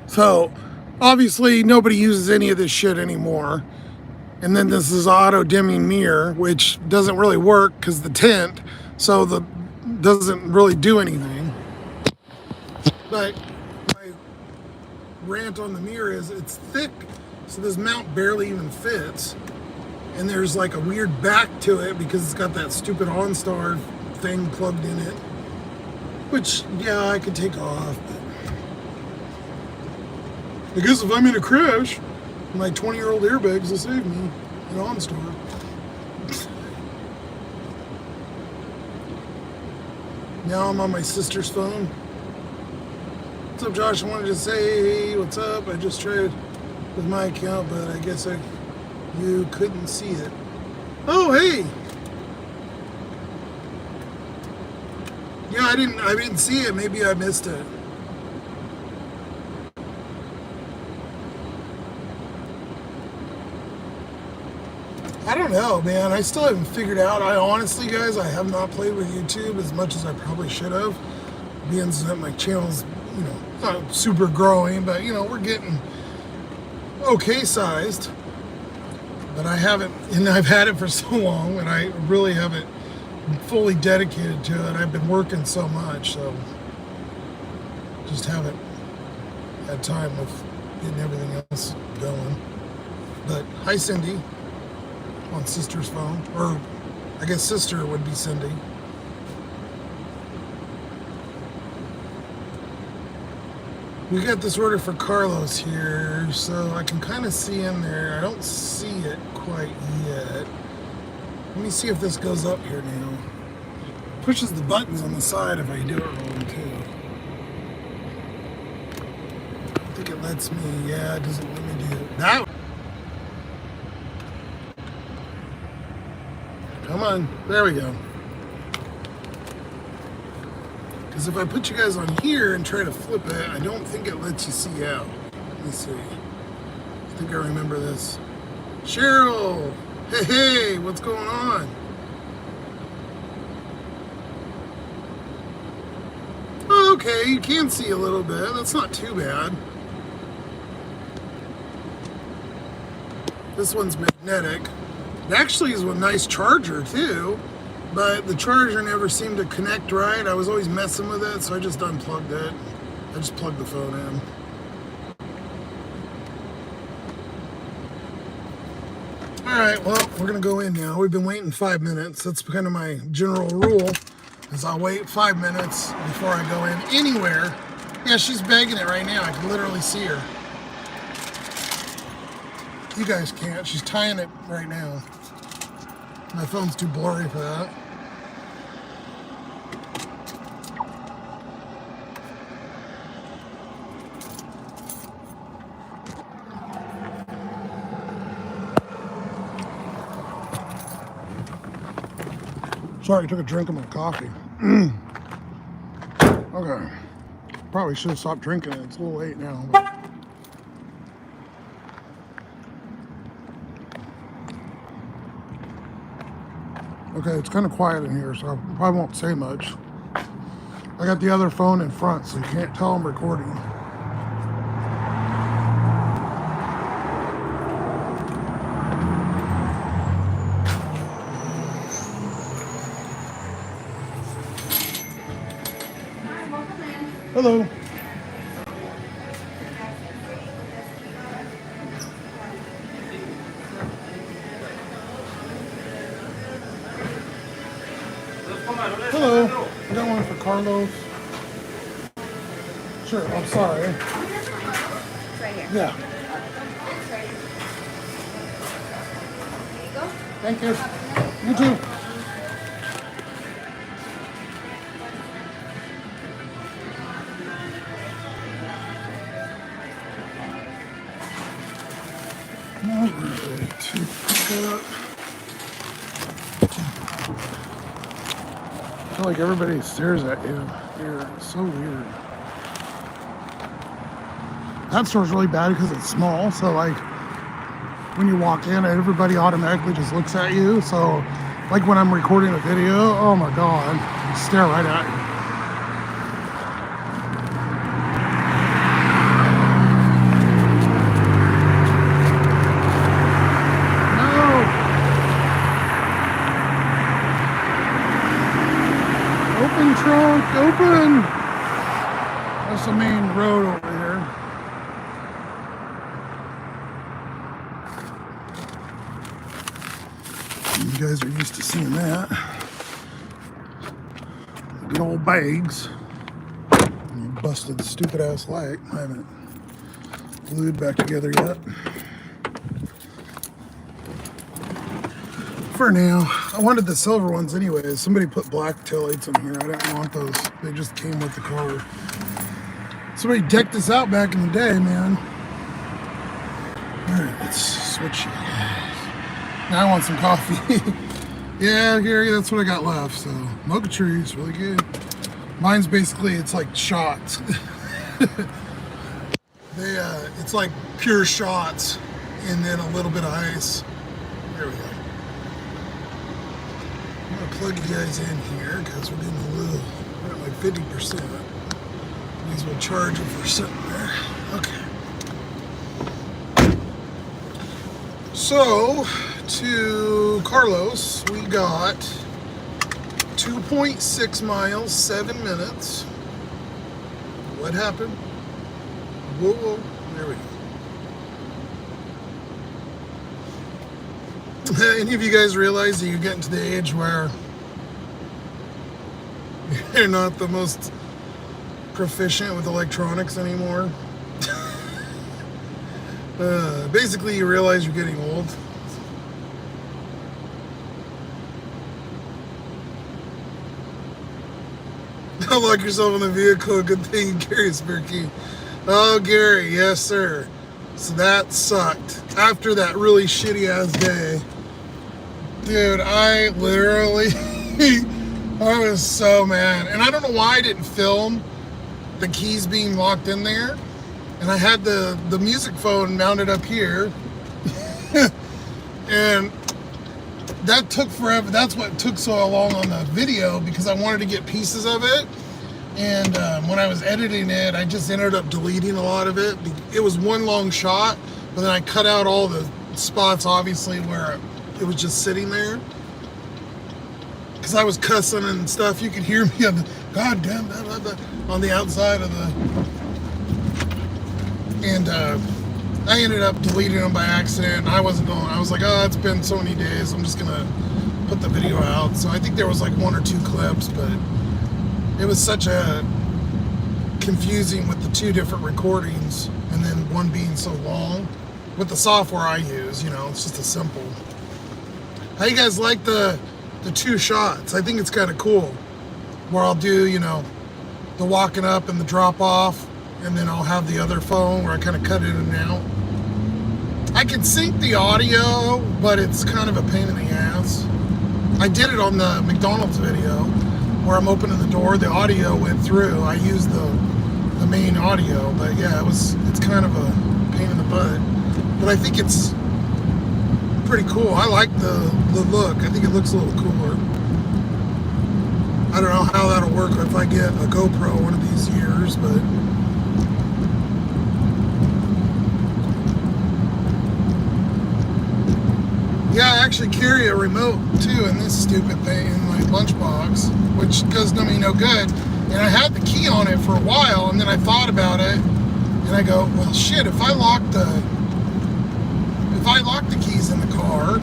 So, obviously, nobody uses any of this shit anymore. And then this is auto-dimming mirror, which doesn't really work because the tint, so doesn't really do anything. But my rant on the mirror is it's thick, so this mount barely even fits. And there's like a weird back to it because it's got that stupid OnStar thing plugged in it. Which, yeah, I could take off. But I guess if I'm in a crash, my 20-year-old airbags will save me at OnStar. Now I'm on my sister's phone. What's up, Josh? I wanted to say, hey, what's up? I just tried with my account, but I guess you couldn't see it. Oh, hey! Yeah, I didn't see it. Maybe I missed it. I don't know, man. I still haven't figured out. I honestly, guys, I have not played with YouTube as much as I probably should have. Being that my channel's, you know, not super growing, but, you know, we're getting okay sized. But I haven't, and I've had it for so long, and I really haven't fully dedicated to it. I've been working so much, so just haven't had time with getting everything else going. But hi, Cindy, on sister's phone, or I guess sister would be Cindy. We got this order for Carlos here, so I can kind of see in there. I don't see it quite yet. Let me see if this goes up here now. Pushes the buttons on the side if I do it wrong too. I think it lets me, yeah, it doesn't let me do that. Come on. There we go. Because if I put you guys on here and try to flip it, I don't think it lets you see out. Let me see. I think I remember this. Cheryl! Hey, what's going on? Oh, okay, you can see a little bit. That's not too bad. This one's magnetic. It actually is a nice charger too, but the charger never seemed to connect right. I was always messing with it, so I just unplugged it. I just plugged the phone in. All right, well, we're gonna go in now. We've been waiting 5 minutes. That's kind of my general rule, is I'll wait 5 minutes before I go in anywhere. Yeah, she's bagging it right now. I can literally see her. You guys can't. She's tying it right now. My phone's too blurry for that. Sorry, I took a drink of my coffee. Okay. Probably should have stopped drinking it. It's a little late now. But... Okay, it's kind of quiet in here, so I probably won't say much. I got the other phone in front, so you can't tell I'm recording. Hello. Hello. I got one for Carlos. Sure, I'm sorry. It's right here. Yeah. It's ready. There you go. Thank you. You too. Alright, pick up. I feel like everybody stares at you here. It's so weird. That store's really bad because it's small, so like when you walk in, everybody automatically just looks at you. So like when I'm recording a video, oh my god, they stare right at you. Open trunk, open! That's the main road over here. You guys are used to seeing that. Good old bags. And you busted the stupid ass light. I haven't glued back together yet. For now, I wanted the silver ones anyways. Somebody put black taillights in here. I didn't want those. They just came with the car. Somebody decked this out back in the day, man. All right, let's switch. Now I want some coffee. Yeah, Gary, that's what I got left. So, mocha trees, really good. Mine's basically, it's like shots. It's like pure shots and then a little bit of ice. There we go. I'm gonna plug you guys in here because we're getting a little, we're at like 50%. These will charge if we're sitting there. Okay. So, to Carlos, we got 2.6 miles, 7 minutes. What happened? Whoa, whoa, there we go. Any of you guys realize that you're getting to the age where you're not the most proficient with electronics anymore? Basically, you realize you're getting old. Don't lock yourself in the vehicle. Good thing you carry a spare key. Oh, Gary, yes, sir. So that sucked. After that really shitty ass day, Dude, I literally, I was so mad. And I don't know why I didn't film the keys being locked in there. And I had the music phone mounted up here. And that took forever. That's what took so long on the video, because I wanted to get pieces of it. And when I was editing it, I just ended up deleting a lot of it. It was one long shot, but then I cut out all the spots, obviously, where it was just sitting there. Because I was cussing and stuff. You could hear me on the, God damn, on the outside of the... And I ended up deleting them by accident. I wasn't going, I was like, oh, it's been so many days, I'm just gonna put the video out. So I think there was like 1 or 2 clips, but it was such a confusing with the 2 different recordings, and then one being so long. With the software I use, you know, it's just a simple. How you guys like the 2 shots? I think it's kind of cool, where I'll do, you know, the walking up and the drop off, and then I'll have the other phone where I kind of cut in and out. I can sync the audio, but it's kind of a pain in the ass. I did it on the McDonald's video where I'm opening the door, the audio went through. I used the main audio, but yeah, it's kind of a pain in the butt. But I think it's pretty cool. I like the look. I think it looks a little cooler. I don't know how that'll work if I get a GoPro one of these years, but yeah, I actually carry a remote too in this stupid thing in my lunchbox, which does me no good. And I had the key on it for a while, and then I thought about it, and I go, well, shit, if I lock the keys in the car,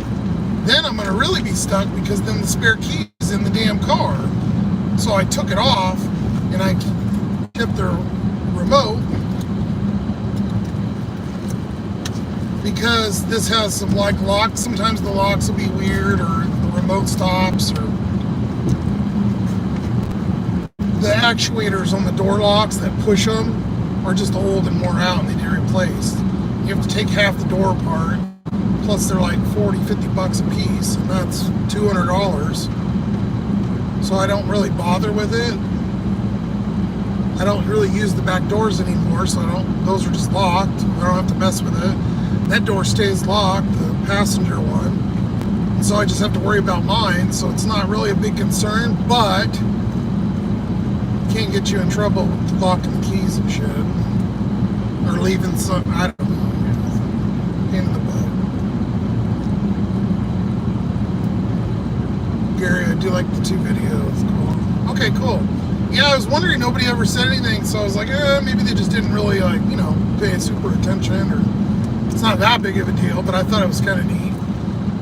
then I'm gonna really be stuck, because then the spare key is in the damn car. So I took it off, and I kept the remote, because this has some like locks. Sometimes the locks will be weird, or the remote stops, or the actuators on the door locks that push them are just old and worn out, and they need replaced. You have to take half the door apart, plus they're like 40-50 bucks a piece, and that's $200. So I don't really bother with it. I don't really use the back doors anymore, so those are just locked. I don't have to mess with it. That door stays locked, the passenger one. And so I just have to worry about mine, so it's not really a big concern, but it can't get you in trouble with locking the keys and shit. Or leaving some, I don't know, pain in the butt. Gary, I do like the 2 videos, cool. Okay, cool. Yeah, I was wondering, nobody ever said anything, so I was like, maybe they just didn't really, like, you know, pay super attention, or it's not that big of a deal, but I thought it was kind of neat.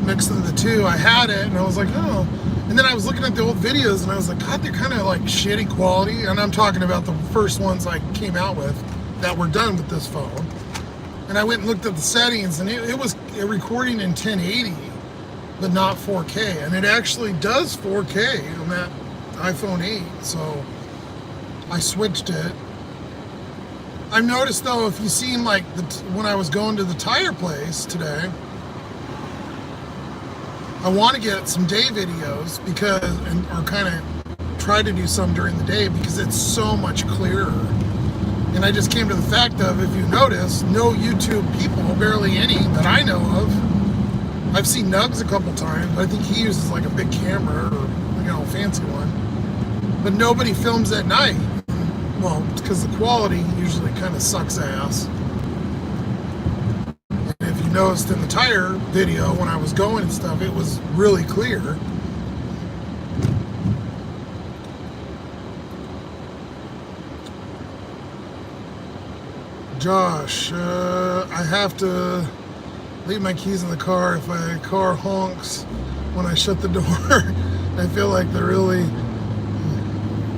Mixing the 2, I had it, and I was like, oh. And then I was looking at the old videos, and I was like, God, they're kind of like shitty quality. And I'm talking about the first ones I came out with that were done with this phone. And I went and looked at the settings, and it was recording in 1080, but not 4K. And it actually does 4K on that iPhone 8, so I switched it. I've noticed though, if you've seen like when I was going to the tire place today, I want to get some day videos or kind of try to do some during the day, because it's so much clearer. And I just came to the fact of, if you notice, no YouTube people, barely any that I know of. I've seen Nugs a couple times, but I think he uses like a big camera, or, you know, a fancy one. But nobody films at night. Well, because the quality usually kind of sucks ass. And if you noticed in the tire video, when I was going and stuff, it was really clear. Josh, I have to leave my keys in the car if my car honks when I shut the door. I feel like that really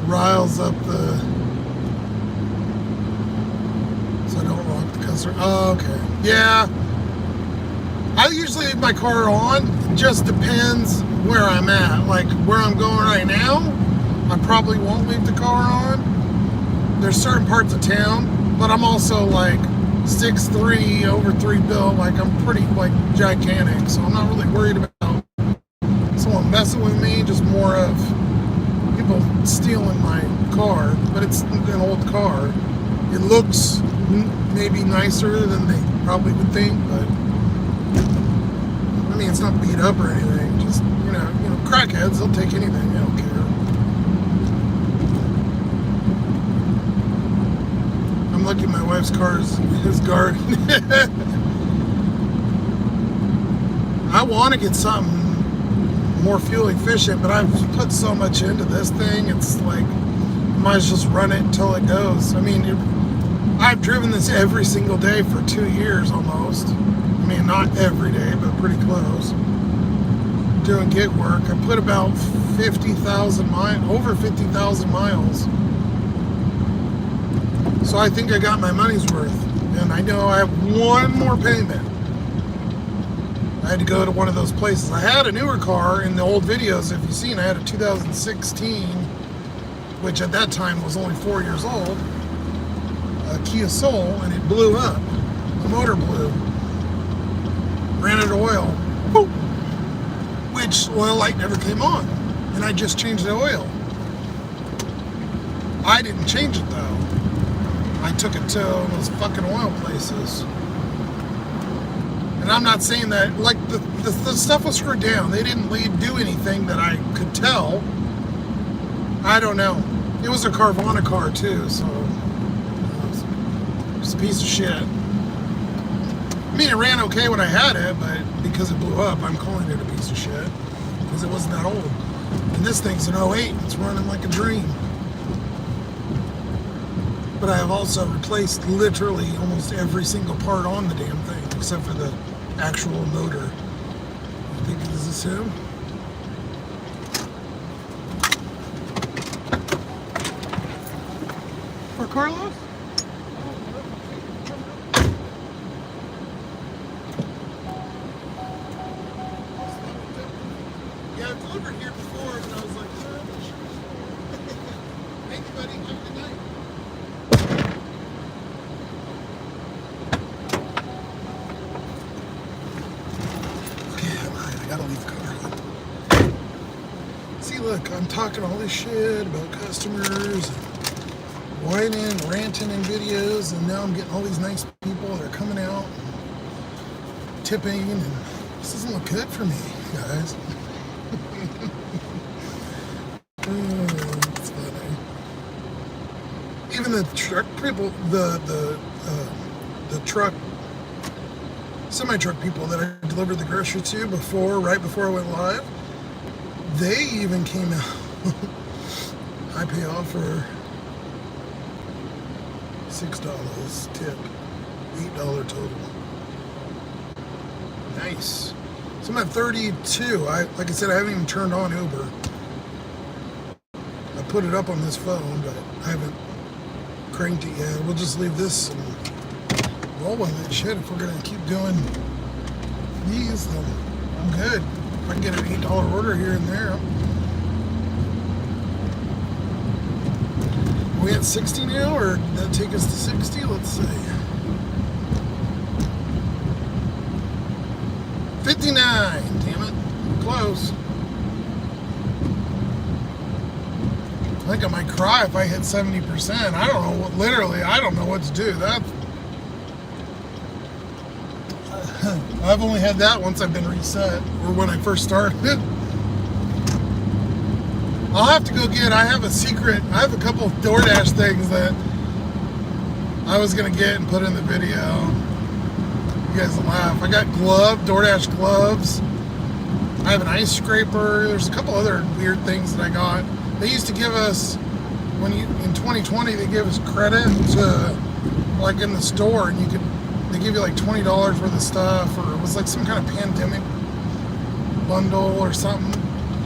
riles up the... So I don't lock the customer. Oh, okay. Yeah. I usually leave my car on. It just depends where I'm at. Like where I'm going right now, I probably won't leave the car on. There's certain parts of town. But I'm also like 6'3", over 3 built, like I'm pretty like gigantic, so I'm not really worried about messing with me, just more of people stealing my car. But it's an old car. It looks maybe nicer than they probably would think, but I mean, it's not beat up or anything. Just crackheads, they'll take anything. They don't care. I'm lucky my wife's car is his garden. I want to get something more fuel efficient, but I've put so much into this thing. It's like, I might as well just run it until it goes. I mean, I've driven this every single day for 2 years almost. I mean, not every day, but pretty close. Doing gig work. I put about 50,000 miles, over 50,000 miles. So I think I got my money's worth. And I know I have one more payment. I had to go to one of those places. I had a newer car in the old videos. If you've seen, I had a 2016, which at that time was only 4 years old, a Kia Soul, and it blew up. The motor blew. Ran out of oil. Boop. Which oil light never came on. And I just changed the oil. I didn't change it though. I took it to those fucking oil places. And I'm not saying that, like, the stuff was screwed down. They didn't do anything that I could tell. I don't know. It was a Carvana car too, so it was a piece of shit. I mean, it ran okay when I had it, but because it blew up, I'm calling it a piece of shit. Because it wasn't that old. And this thing's an '08. It's running like a dream. But I have also replaced literally almost every single part on the damn thing, except for the actual motor. I think, is this him? For Carlos? Yeah, I've delivered here before, and I was like, oh, sure. Thank you, buddy. Have a good night. I gotta leave the car. See, look, I'm talking all this shit about customers and whining and ranting in videos, and now I'm getting all these nice people that are coming out and tipping, and this doesn't look good for me, guys. It's funny. Even the truck people, the truck, semi-truck people that I delivered the grocery to right before I went live, they even came out. I pay off for $6 tip, $8 total. Nice. So I'm at 32. Like I said, I haven't even turned on Uber. I put it up on this phone, but I haven't cranked it yet. We'll just leave this and roll with it. Shit, if we're gonna keep doing these, then I'm good. If I can get an $8 order here and there. Are we at 60 now, or did that take us to 60? Let's see. 59, damn it. Close. I think I might cry if I hit 70%. I don't know what, literally, I don't know what to do. I've only had that once I've been reset, or when I first started. I'll have to go I have a couple of DoorDash things that I was going to get and put in the video. You guys will laugh. I got DoorDash gloves. I have an ice scraper. There's a couple other weird things that I got. They used to give us, in 2020, they gave us credit to, like, in the store, and they give you like $20 worth of stuff, or it was like some kind of pandemic bundle or something.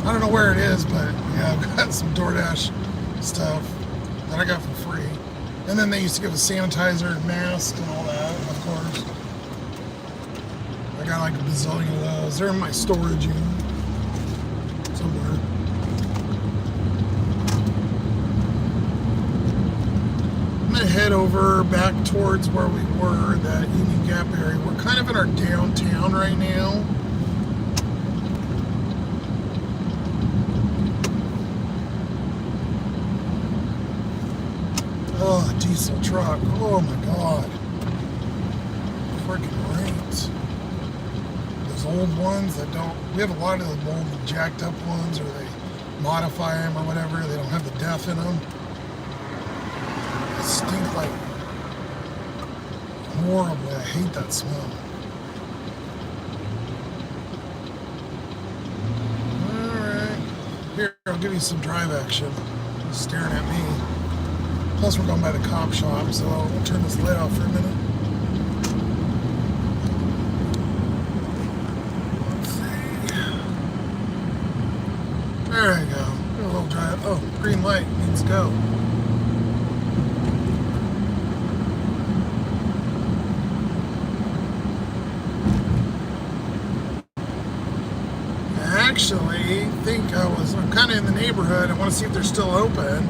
I don't know where it is, but yeah, I've got some DoorDash stuff that I got for free. And then they used to give us sanitizer and masks and all that, of course. I got like a bazillion of those. They're in my storage unit somewhere. I'm gonna head over back towards where we were, that Union Gap area. We're kind of in our downtown right now. Oh, a diesel truck. Oh my God. Freaking great. Those old ones that don't, we have a lot of the old jacked up ones, or they modify them or whatever. They don't have the DEF in them. They stink like horribly. I hate that smell. Alright. Here, I'll give you some drive action. He's staring at me. Plus, we're going by the cop shop, so I'll turn this light off for a minute. Let's see. There we go. A little drive. Oh, green light means go. I actually think I'm kind of in the neighborhood. I want to see if they're still open.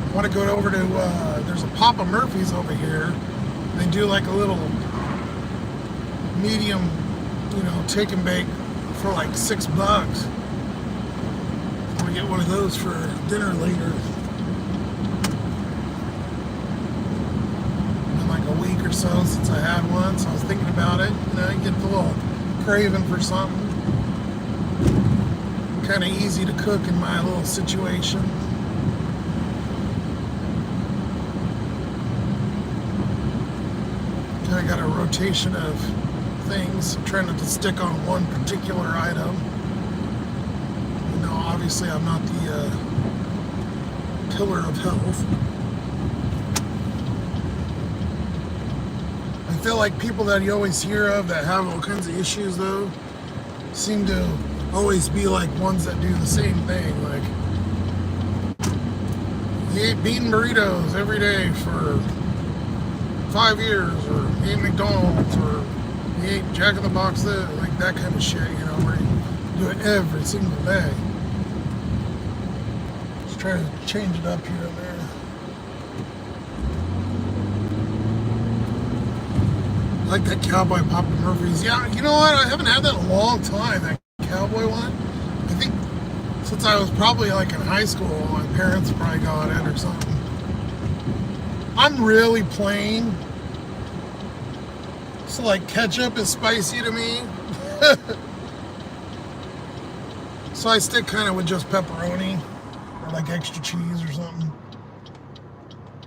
I want to go over to, there's a Papa Murphy's over here. They do like a little medium, take and bake for like $6. I'm going to get one of those for dinner later. Been like a week or so since I had one, so I was thinking about it. I get a little craving for something. Kind of easy to cook in my little situation. I got a rotation of things. I'm trying not to stick on one particular item. Obviously I'm not the pillar of health. I feel like people that you always hear of that have all kinds of issues, though, seem to always be like ones that do the same thing. Like, he ate bean burritos every day for 5 years, or he ate McDonald's, or he ate Jack in the Box, like that kind of shit, where you do it every single day. Just trying to change it up here and there. I like that Cowboy Papa Murphy's. Yeah, you know what? I haven't had that in a long time, that Cowboy one. I think since I was probably like in high school, my parents probably got it or something. I'm really plain. So like ketchup is spicy to me. So I stick kind of with just pepperoni or like extra cheese or something.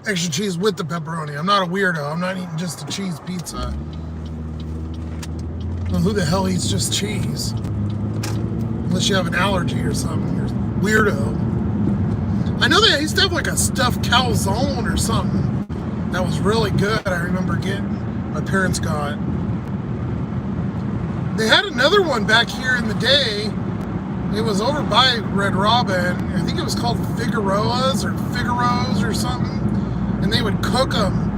Extra cheese with the pepperoni. I'm not a weirdo. I'm not eating just a cheese pizza. Well, who the hell eats just cheese? Unless you have an allergy or something. You're a weirdo. I know they used to have like a stuffed calzone or something that was really good. I remember getting, my parents got. They had another one back here in the day. It was over by Red Robin. I think it was called Figaro's or something. And they would cook them.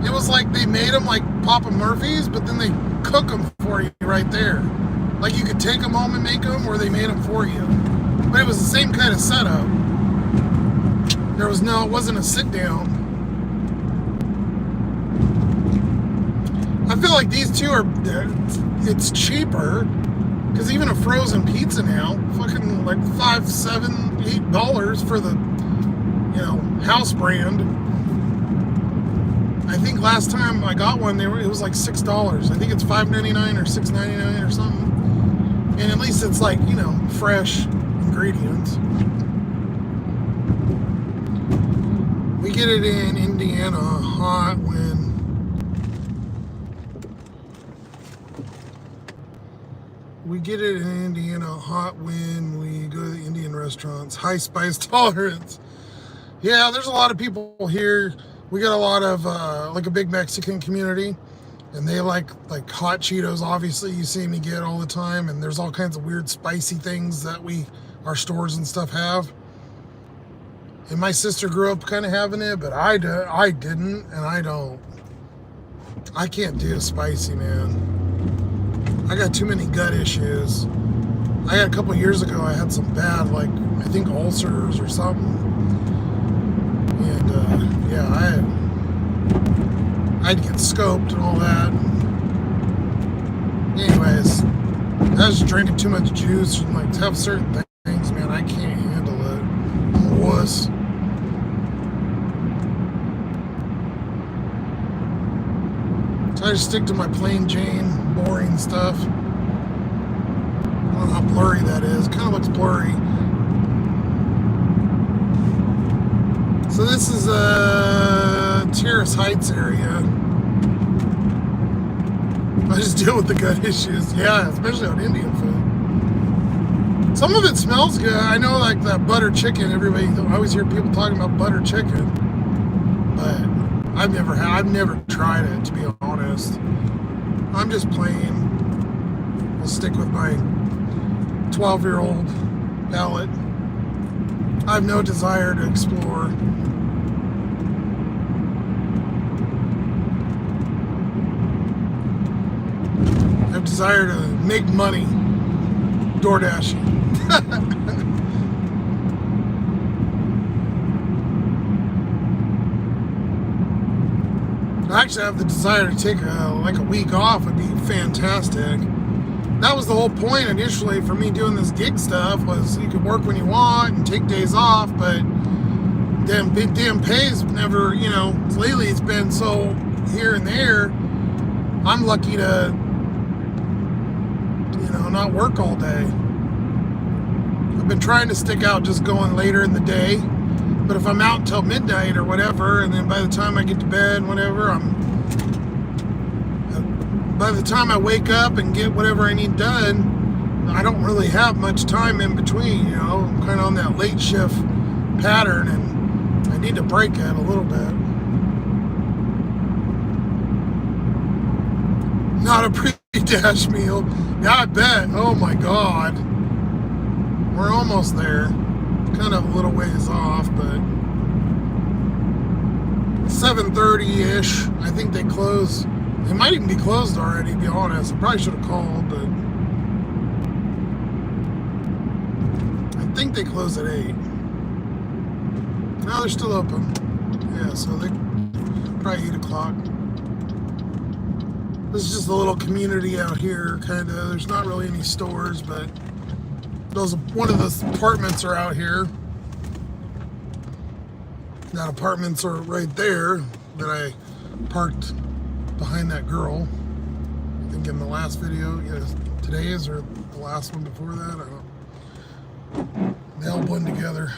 It was like they made them like Papa Murphy's, but then they cook them for you right there. Like you could take them home and make them, or they made them for you. But it was the same kind of setup. It wasn't a sit down. I feel like these two it's cheaper, because even a frozen pizza now, fucking like $5, $7, $8 for the, house brand. I think last time I got one, it was like $6. I think it's $5.99 or $6.99 or something. And at least it's like, fresh ingredients. We get it in Indiana hot when we go to the Indian restaurants. High spice tolerance. Yeah, there's a lot of people here. We got a lot of like a big Mexican community, and they like hot Cheetos. Obviously, you see me get all the time, and there's all kinds of weird spicy things that our stores and stuff have. And my sister grew up kind of having it, but I didn't, and I don't. I can't do spicy, man. I got too many gut issues. I had a couple years ago, I had some bad, I think ulcers or something. And yeah, I had to get scoped and all that. Anyways, I was drinking too much juice and have certain things, man, I can't handle. wuss. So I just stick to my plain Jane, boring stuff. I don't know how blurry that is. Kind of looks blurry. So this is Terrace Heights area. I just deal with the gut issues. Yeah, especially on Indian food. Some of it smells good. I know, like that butter chicken. Everybody, I always hear people talking about butter chicken, but I've never tried it, to be honest. I'm just plain. I'll stick with my 12-year-old palate. I have no desire to explore. I have desire to make money. DoorDash. Actually, I have the desire to take like a week off. Would be fantastic. That was the whole point initially for me doing this gig stuff, was you could work when you want and take days off, but damn pays never, lately it's been so here and there. I'm lucky to, not work all day. I've been trying to stick out just going later in the day, but if I'm out until midnight or whatever, and then by the time I get to bed, whatever, by the time I wake up and get whatever I need done, I don't really have much time in between, I'm kind of on that late shift pattern, and I need to break it a little bit. Not a pre-dash meal. Yeah, I bet. Oh my God. We're almost there. Kind of a little ways off, but 7:30-ish. I think they close. They might even be closed already, to be honest. I probably should have called, but I think they close at 8. No, they're still open. Yeah, so they probably 8 o'clock. This is just a little community out here, kind of. There's not really any stores, but one of those apartments are out here. That apartments are right there that I parked behind that girl. I think in the last video, today's or the last one before that, I don't know. They all blend together.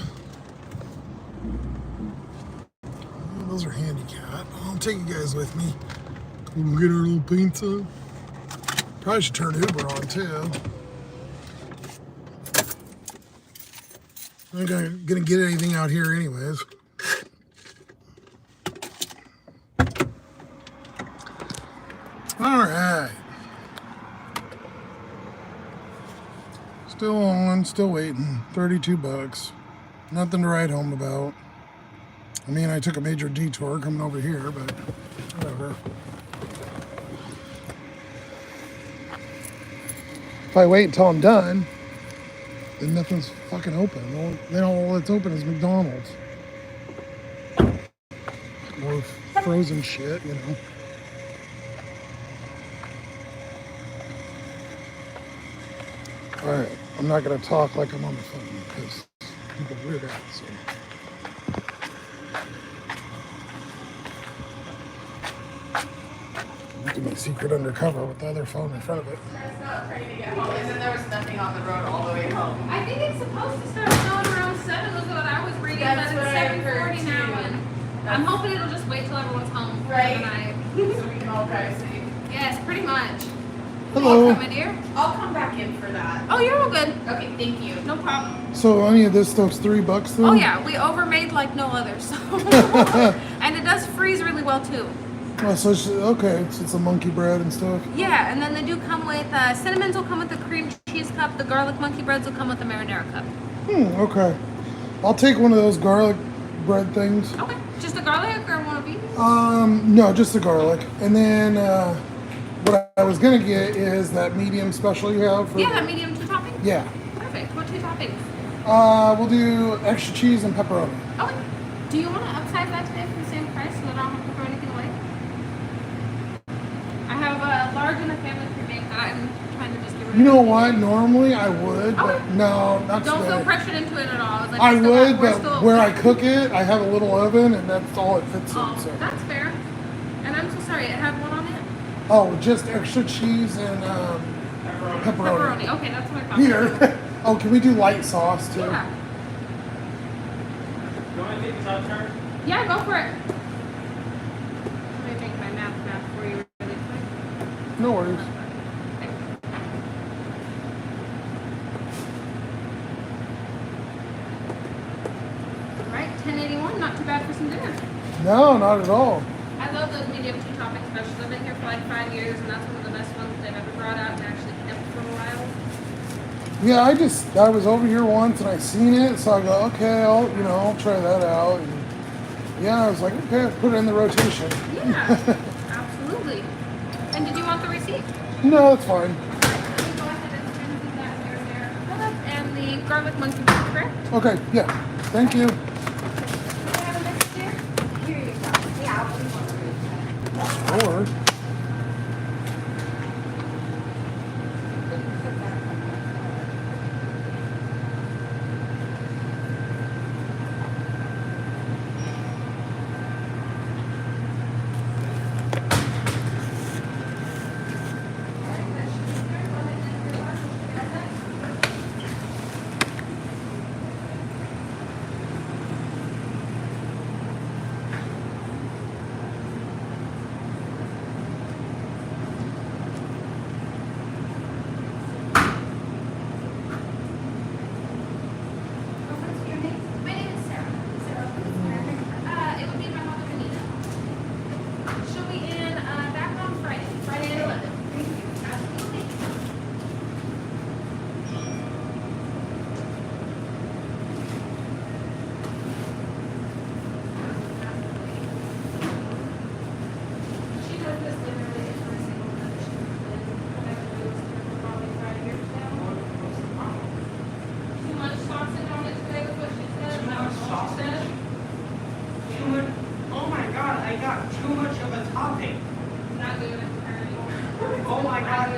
Those are handicapped. I'll take you guys with me. We'll get our little pizza. Probably should turn Uber on too. I'm not gonna get anything out here anyways. All right. Still on, still waiting. $32. Nothing to write home about. I mean, I took a major detour coming over here, but whatever. If I wait until I'm done, then nothing's fucking open. Then all that's open is McDonald's. More frozen shit, Alright, I'm not going to talk like I'm on the phone because people weird out, so. Look at my secret undercover with the other phone in front of it. It's not ready to get home. And then there was nothing on the road all the way home. I think it's supposed to start snowing around 7. Look at what I was reading. That's But what it's I heard 7:40 now, too. and I'm hoping it'll just wait till everyone's home for Right. the night. So we can all drive safe. Yes, pretty much. Hello. Welcome, my dear. I'll come back in for that. Oh, you're all good. Okay, thank you. No problem. So any of this stuff's $3 then? Oh yeah, we overmade like no other. So, and it does freeze really well too. Oh, so it's a monkey bread and stuff. Yeah, and then they do come with cinnamons will come with the cream cheese cup. The garlic monkey breads will come with the marinara cup. Okay. I'll take one of those garlic bread things. Okay, just the garlic or one of each? No, just the garlic. And then what I was gonna get is that medium special you have. For Yeah, that medium 2 toppings. Yeah. Perfect. What 2 toppings? We'll do extra cheese and pepperoni. Okay. Do you want to upsize that today for the same price so that I don't have to throw anything away? I have a large and a family cremate that I'm trying to just get rid You know what? Normally I would, but Okay. no, not Don't feel today. pressured into it at all. Like, I we're still would, we're but still- where I cook it, I have a little oven, and that's all it fits Oh, in. So. that's fair. And I'm so sorry. It had what on it? Oh, just extra cheese and pepperoni. Pepperoni. Okay, that's what I thought. Here. Oh, can we do light sauce too? Yeah. You want to take this out, Charlie? Yeah, go for it. Let me make my map for you really quick. No worries. All right, 1081. Not too bad for some dinner. No, not at all. I love those medium two topping specials. I've been here for like 5 years, and that's one of the best ones they've ever brought out and actually kept for a while. Yeah, I was over here once and I seen it, so I go, okay, I'll try that out. And yeah, I was like, okay, put it in the rotation. Yeah, absolutely. And did you want the receipt? No, it's fine. Let me go ahead and do that there. And the garlic monkey bread, correct? Okay, yeah, thank you. Do you have a mix there? Here you go. Yeah, I'll put one. Or What's your name? My name is Sarah. Sarah, it would be my mother, Benita. She'll be in back on Friday at 11. Thank you. Absolutely. She does this literally every single night. She comes in whenever we listen to her probably 5 years now. Too much sausage on it today was what she said. Too That much was what she sausage? said. Too much. Oh my god, I got too much of a topping. Not doing it for her anymore. Oh my god.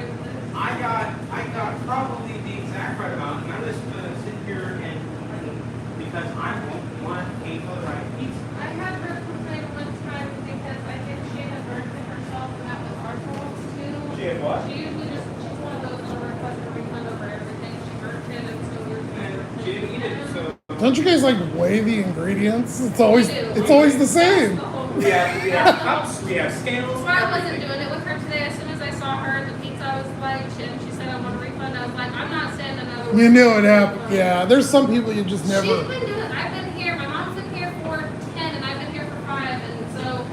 I got probably the exact right amount, and I'm just gonna sit here and complain because I won't want a right pizza. I had her complain one time because I think she had burned it herself and that was our fault too. She had what? She usually just, she's one of those that'll request a refund over everything. She burnt it and so we're. And she didn't eat it, so don't you guys like weigh the ingredients? It's always We do. the same. we have cups, we have scales. So I wasn't doing it with her today. As soon as I saw her and the pizza, I was like, and she said I want a refund. I was like, I'm not sending another. You knew it happened. Yeah, there's some people you just She's never. been doing it. I've been here. My mom's been here for 10, and I've been here for 5, and so,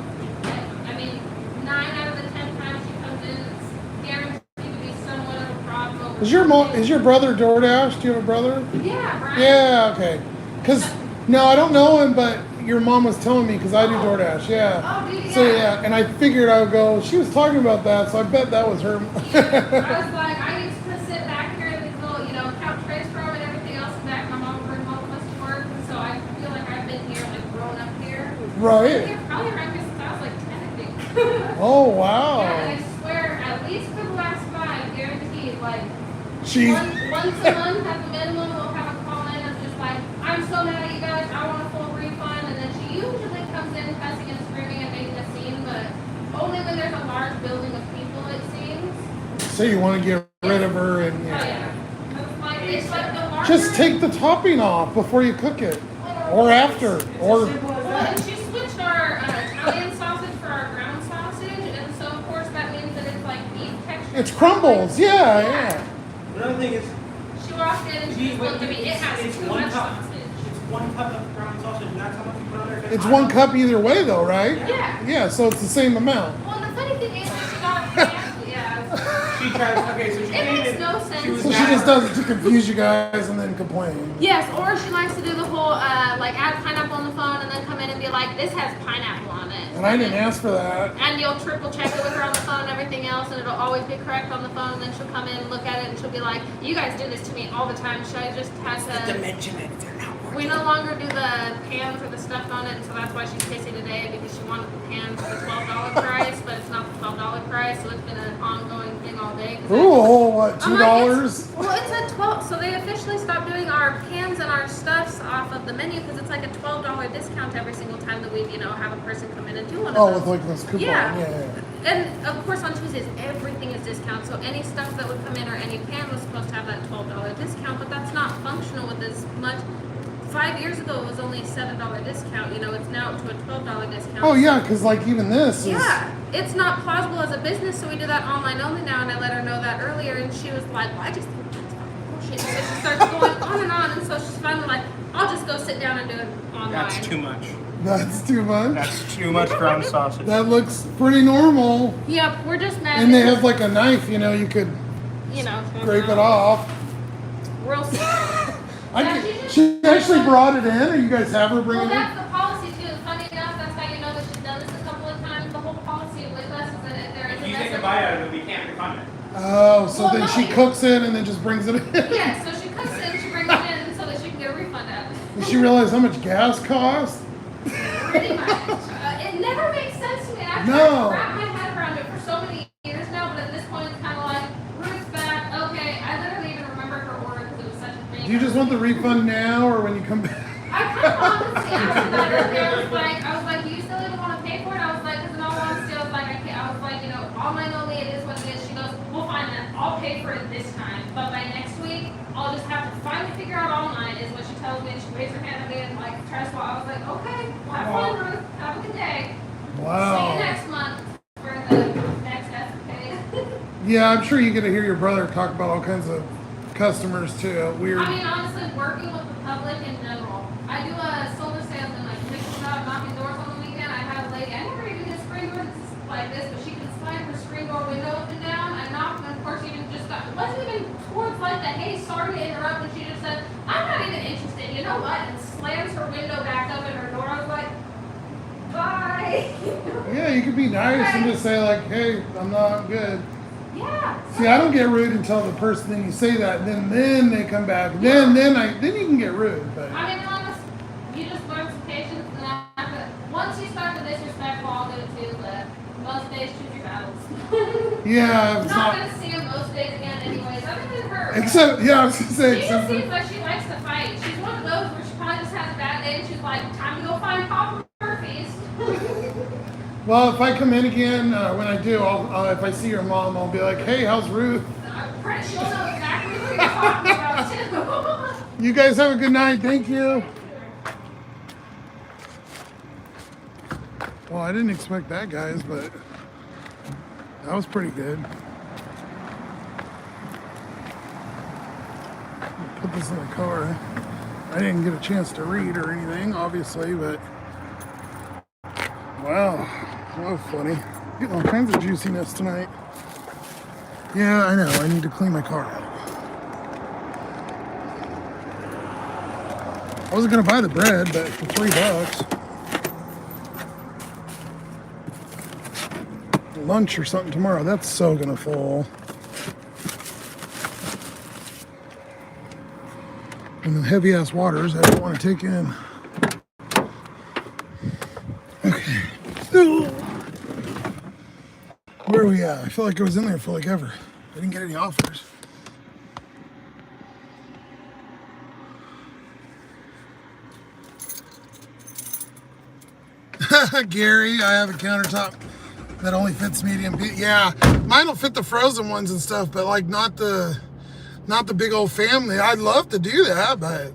I mean, 9 out of the 10 times she comes in, it's guaranteed to be somewhat of a problem. Over Is your brother DoorDash? Do you have a brother? Yeah, Brian. Yeah, okay. Cause no, I don't know him, but your mom was telling me because I do DoorDash. Yeah. Oh, do you? So yeah, and I figured I would go. She was talking about that, so I bet that was her. I was like, I used to sit back here in these little, couch trays from and everything else in back. My mom would bring home us to work, and so I feel like I've been here, like grown up here. I've been Right. here probably around here since I was like 10, I think. Oh Yeah, wow. and I swear, at least for the last 5, guaranteed, like, She. once a month at the minimum, we'll have a call in of just like, I'm so mad at you guys, I want a full refund, and then she usually comes in cussing and screaming and making a scene, but only when there's a large building of people, it seems. So you want to get rid of her and Oh, yeah. yeah. It's like the larger. Just take the topping off before you cook it, or after, or. Well, and she switched our Italian sausage for our ground sausage, and so of course that means that it's like beef texture. It's crumbles. Yeah. Another thing is, She walked in and she just looked at me, it has it's too one much cup. sausage. It's 1 cup of ground sausage, and that's how much you put on there. It's 1 cup either way, though, right? Yeah. Yeah. So it's the same amount. Well, and the funny thing is that she got a fancy, yeah. She tries. Okay, so she It came makes in. no sense. She was So she mad. just does it to confuse you guys and then complain. Yes, or she likes to do the whole, like add pineapple on the phone and then come in and be like, this has pineapple on it. And I didn't ask for that. And you'll triple check it with her on the phone and everything else, and it'll always be correct on the phone. And then she'll come in and look at it, and she'll be like, "You guys do this to me all the time. Should I just have to?" The dimension it, they're not worth We no longer do the pans or the stuff on it, and so that's why she's pissy today, because she wanted the pans for the $12 price, but it's not the $12 price, so it's been an ongoing thing all day. Ooh, what, I'm like, $2? well, it's a 12, so they officially stopped doing our pans and our stuffs off of the menu, because it's like a $12 discount every single time that we, have a person come in and do one of Oh, those. with like this coupon. Yeah. And of course on Tuesdays, everything is discount, so any stuff that would come in or any pan was supposed to have that $12 discount, but that's not functional with as much. 5 years ago, it was only a $7 discount. It's now up to a $12 discount. Oh yeah, because like even this is. Yeah, it's not plausible as a business, so we do that online only now. And I let her know that earlier, and she was like, "Well, I just think that's fucking bullshit." So she starts going on and on, and so she's finally like, "I'll just go sit down and do it online." That's too much. That's too much. That's too much ground sausage. That looks pretty normal. Yep, we're just mad. And they have like a knife, you could scrape it off. Real simple. She actually brought it in, or you guys have her bring Well, it in? that's the policy too. Funny enough, that's how you know that she's done this a couple of times. The whole policy with us is that if there is If a you take a message. bite out of it, we can't refund it. Oh, so Well, then no, she you- cooks it and then just brings it in. Yeah, so she cooks it and she brings it in so that she can get a refund out of it. Did she realize how much gas costs? Pretty much. It never makes sense to me. I've No. tried to wrap my head around it for so many years now, but at this point it's kind of like, Ruth's back. Okay, I literally even remember her order because it was such a thing. Do you just want the refund now or when you come back? I kind of honestly asked that earlier. I was like, do you still even want to pay for it? I was like, because in all honesty, I was like, online only, it is what it is. She goes, we'll find that. I'll pay for it this time, but by next week, I'll just have to finally figure out online, is what she tells me. And she waves her hand at me and tries to. I was like, okay, well, have fun, Ruth. Have a good day. See you Wow. next month for the next escapade. Yeah, I'm sure you get to hear your brother talk about all kinds of customers too. Weird. I mean, honestly, working with the public in general. I do a solar salesman, like fixing job, knocking doors on the weekend. I had a lady, I never even did screen doors like this, but she can slide her screen door window up and down. I knocked, and of course, she just got, it wasn't even towards like the, hey, sorry to interrupt, and she just said, I'm not even interested, you know what? And slams her window back up in her door. I was like, bye. Yeah, you could be nice and just say like, hey, I'm not good. Yeah. See, I don't get rude until the person, then you say that, and then they come back. Then you can get rude. But I mean, honest, you just learn some patience, and after, once you start to disrespectful, I'll do it too, but most days choose your battles. yeah, I'm it's not not. gonna see him most days again anyways, other than her. Except, yeah, I was gonna say, She just except seems like she likes to fight. She's one of those where she probably just has a bad day and she's like, time to go find Papa Murphy's. well, if I come in again, when I do, I'll if I see your mom, I'll be like, hey, how's Ruth? I'm pretty sure she'll know exactly what you're talking about too. You guys have a good night. Thank you. Well, I didn't expect that, guys, but that was pretty good. Put this in the car. I didn't get a chance to read or anything, obviously, but wow, that was funny. Getting all kinds of juiciness tonight. Yeah, I know. I need to clean my car out. I wasn't gonna buy the bread, but for $3. Lunch or something tomorrow. That's so gonna fall. And the heavy ass waters I don't want to take in. Okay. Where are we at? I feel like I was in there for like ever. I didn't get any offers. Gary, I have a countertop that only fits medium. Yeah, mine will fit the frozen ones and stuff, but like not the big old family. I'd love to do that, but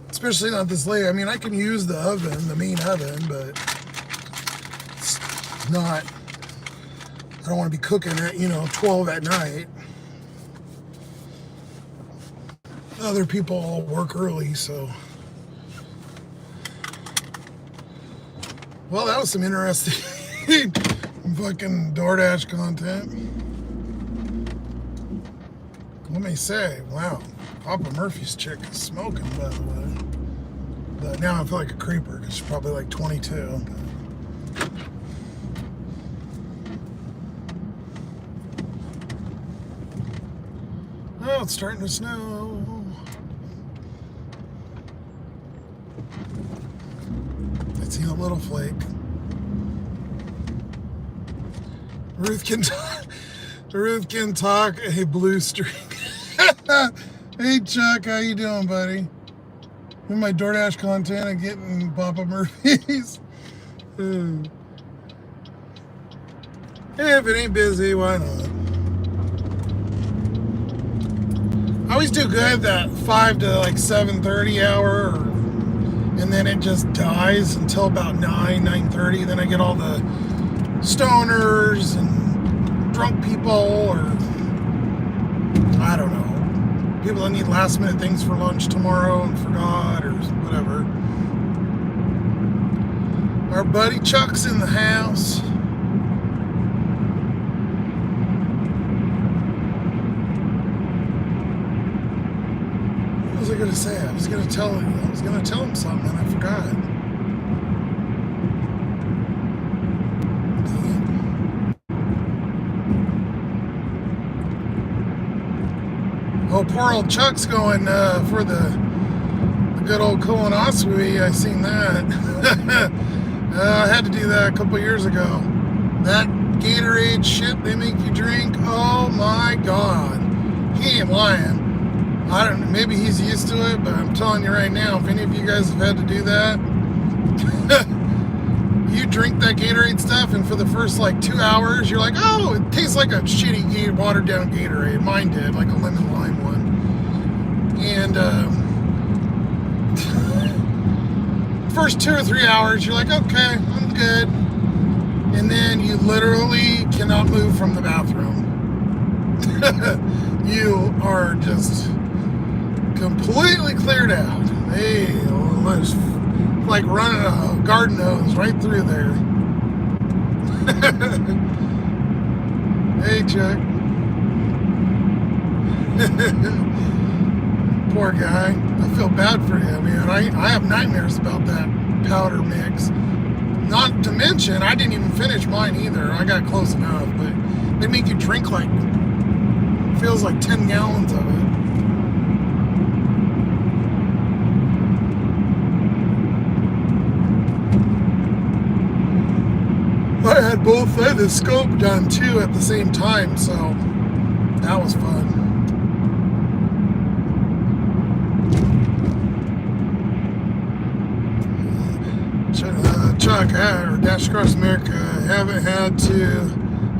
especially not this late. I mean, I can use the oven, the main oven, but it's not. I don't want to be cooking at 12 at night. Other people all work early, so. Well, that was some interesting fucking DoorDash content. Let me say, wow, Papa Murphy's chick is smoking, by the way. But now I feel like a creeper because she's probably like 22. Oh, it's starting to snow. seen a little flake. Ruth can talk. Ruth can talk a blue streak. Hey Chuck, how you doing, buddy? With my DoorDash content and getting Papa Murphy's. Hey, if it ain't busy, why not? I always do good that 5 to like 7:30 hour, and then it just dies until about 9:30. Then I get all the stoners and drunk people, or I don't know, people that need last minute things for lunch tomorrow and forgot or whatever. Our buddy Chuck's in the house. What was I gonna say? I was gonna tell him something and I forgot. Oh, poor old Chuck's going for the good old colonoscopy. I seen that. I had to do that a couple years ago. That Gatorade shit they make you drink. Oh my God, he ain't lying. I don't know. Maybe he's used to it, but I'm telling you right now, if any of you guys have had to do that, you drink that Gatorade stuff, and for the first like 2 hours, you're like, oh, it tastes like a shitty watered down Gatorade. Mine did, like a lemon lime one. And first 2 or 3 hours, you're like, okay, I'm good. And then you literally cannot move from the bathroom. You are just completely cleared out. Hey, it's like running a garden hose right through there. Hey, Chuck. Poor guy. I feel bad for him, man. I have nightmares about that powder mix. Not to mention, I didn't even finish mine either. I got close enough, but they make you drink like, feels like 10 gallons of it. I had both the scope done too at the same time, so that was fun. Chuck, or Dash Across America, haven't had to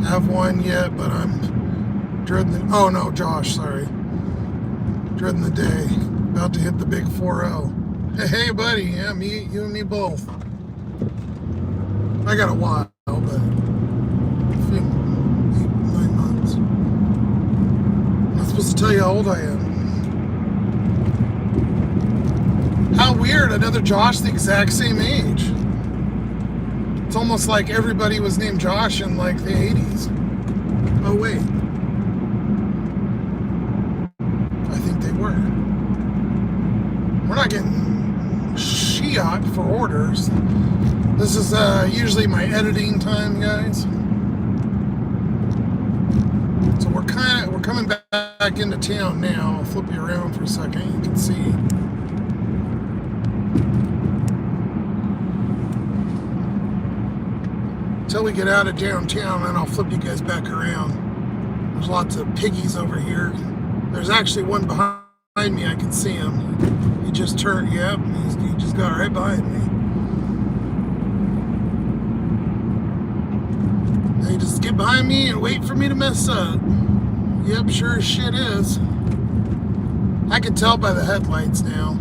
have one yet, but I'm dreading oh no, Josh, sorry. Dreading the day. About to hit the big 4-0. Hey buddy, yeah, you and me both. I got a while, but I think 8-9 months. I'm not supposed to tell you how old I am. How weird, another Josh the exact same age. It's almost like everybody was named Josh in like the 80s. Oh wait. I think they were. We're not getting shit for orders. This is usually my editing time, guys. So we're coming back into town now. I'll flip you around for a second. You can see. Until we get out of downtown, and I'll flip you guys back around. There's lots of piggies over here. There's actually one behind me. I can see him. He just turned. Yep, he just got right behind me. They just get behind me and wait for me to mess up. Yep, sure as shit is. I can tell by the headlights now.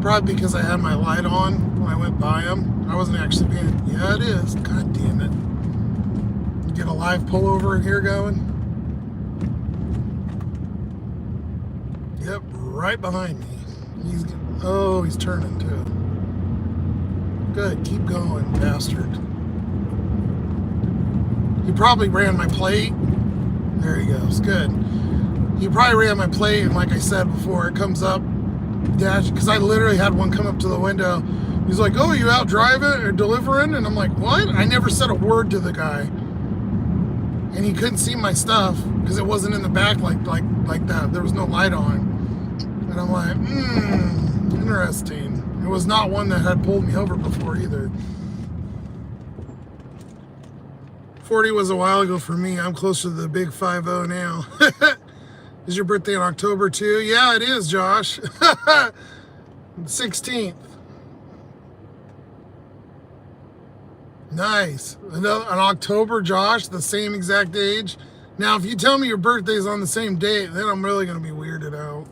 Probably because I had my light on when I went by them. I wasn't actually paying. Yeah, it is. God damn it. Get a live pullover here going. Yep, right behind me. He's turning too. Good, keep going, bastard. He probably ran my plate. There he goes. Good. He probably ran my plate, and like I said before, it comes up dash, because I literally had one come up to the window. He's like, "Oh, you out driving or delivering?" And I'm like, "What?" I never said a word to the guy, and he couldn't see my stuff because it wasn't in the back like that. There was no light on, and I'm like, interesting. It was not one that had pulled me over before either. 40 was a while ago for me. I'm closer to the big 5-0 now. Is your birthday in October too? Yeah, it is, Josh. 16th. Nice. An October, Josh, the same exact age. Now, if you tell me your birthday's on the same date, then I'm really going to be weirded out.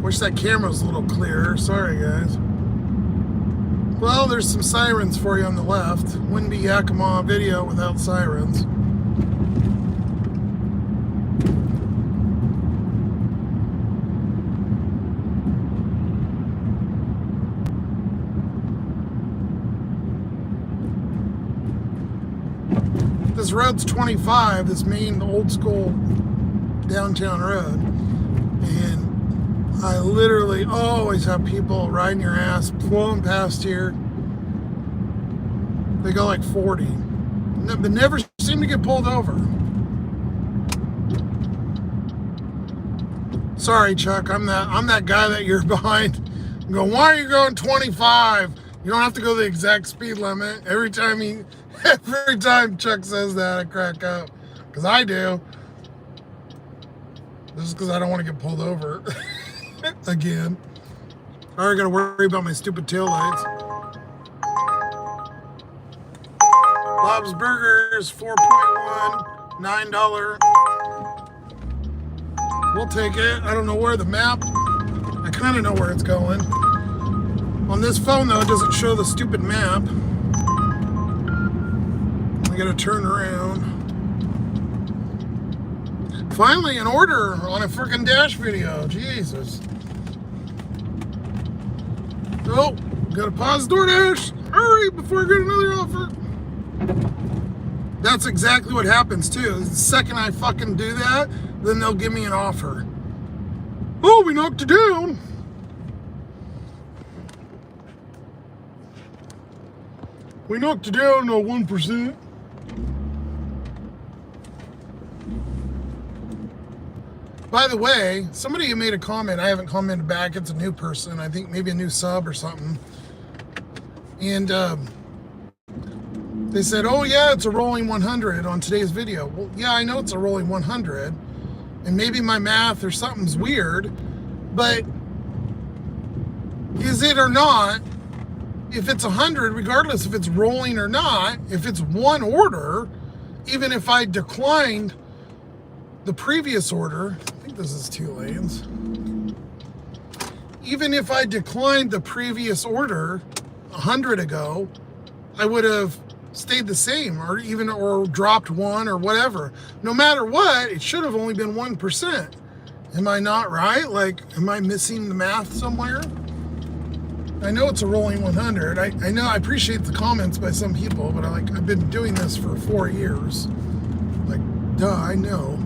Wish that camera was a little clearer. Sorry, guys. Well, there's some sirens for you on the left. Wouldn't be Yakima video without sirens. This road's 25, this main old school downtown road. And I literally always have people riding your ass, flowing past here. They go like 40, but never seem to get pulled over. Sorry, Chuck, I'm that guy that you're behind. You go, why are you going 25? You don't have to go the exact speed limit. Every time Chuck says that, I crack up, because I do. This is because I don't want to get pulled over. Again. I already gotta worry about my stupid taillights. Bob's Burgers, 4.1, $9. We'll take it. I don't know where the map. I kind of know where it's going. On this phone, though, it doesn't show the stupid map. I gotta turn around. Finally, an order on a freaking dash video. Jesus. Oh, gotta pause DoorDash. Hurry before I get another offer. That's exactly what happens too. The second I fucking do that, then they'll give me an offer. Oh, we knocked it down. We knocked it down to 1%. By the way, somebody made a comment. I haven't commented back. It's a new person. I think maybe a new sub or something. And they said, oh yeah, it's a rolling 100 on today's video. Well, yeah, I know it's a rolling 100. And maybe my math or something's weird. But is it or not? If it's 100, regardless if it's rolling or not, if it's one order, even if I declined the previous order, I think this is 2 lanes. Even if I declined the previous order 100 ago, I would have stayed the same, or dropped 1 or whatever. No matter what, it should have only been 1%. Am I not right? Like, am I missing the math somewhere? I know it's a rolling 100. I know, I appreciate the comments by some people, but I've been doing this for 4 years. Like, duh, I know.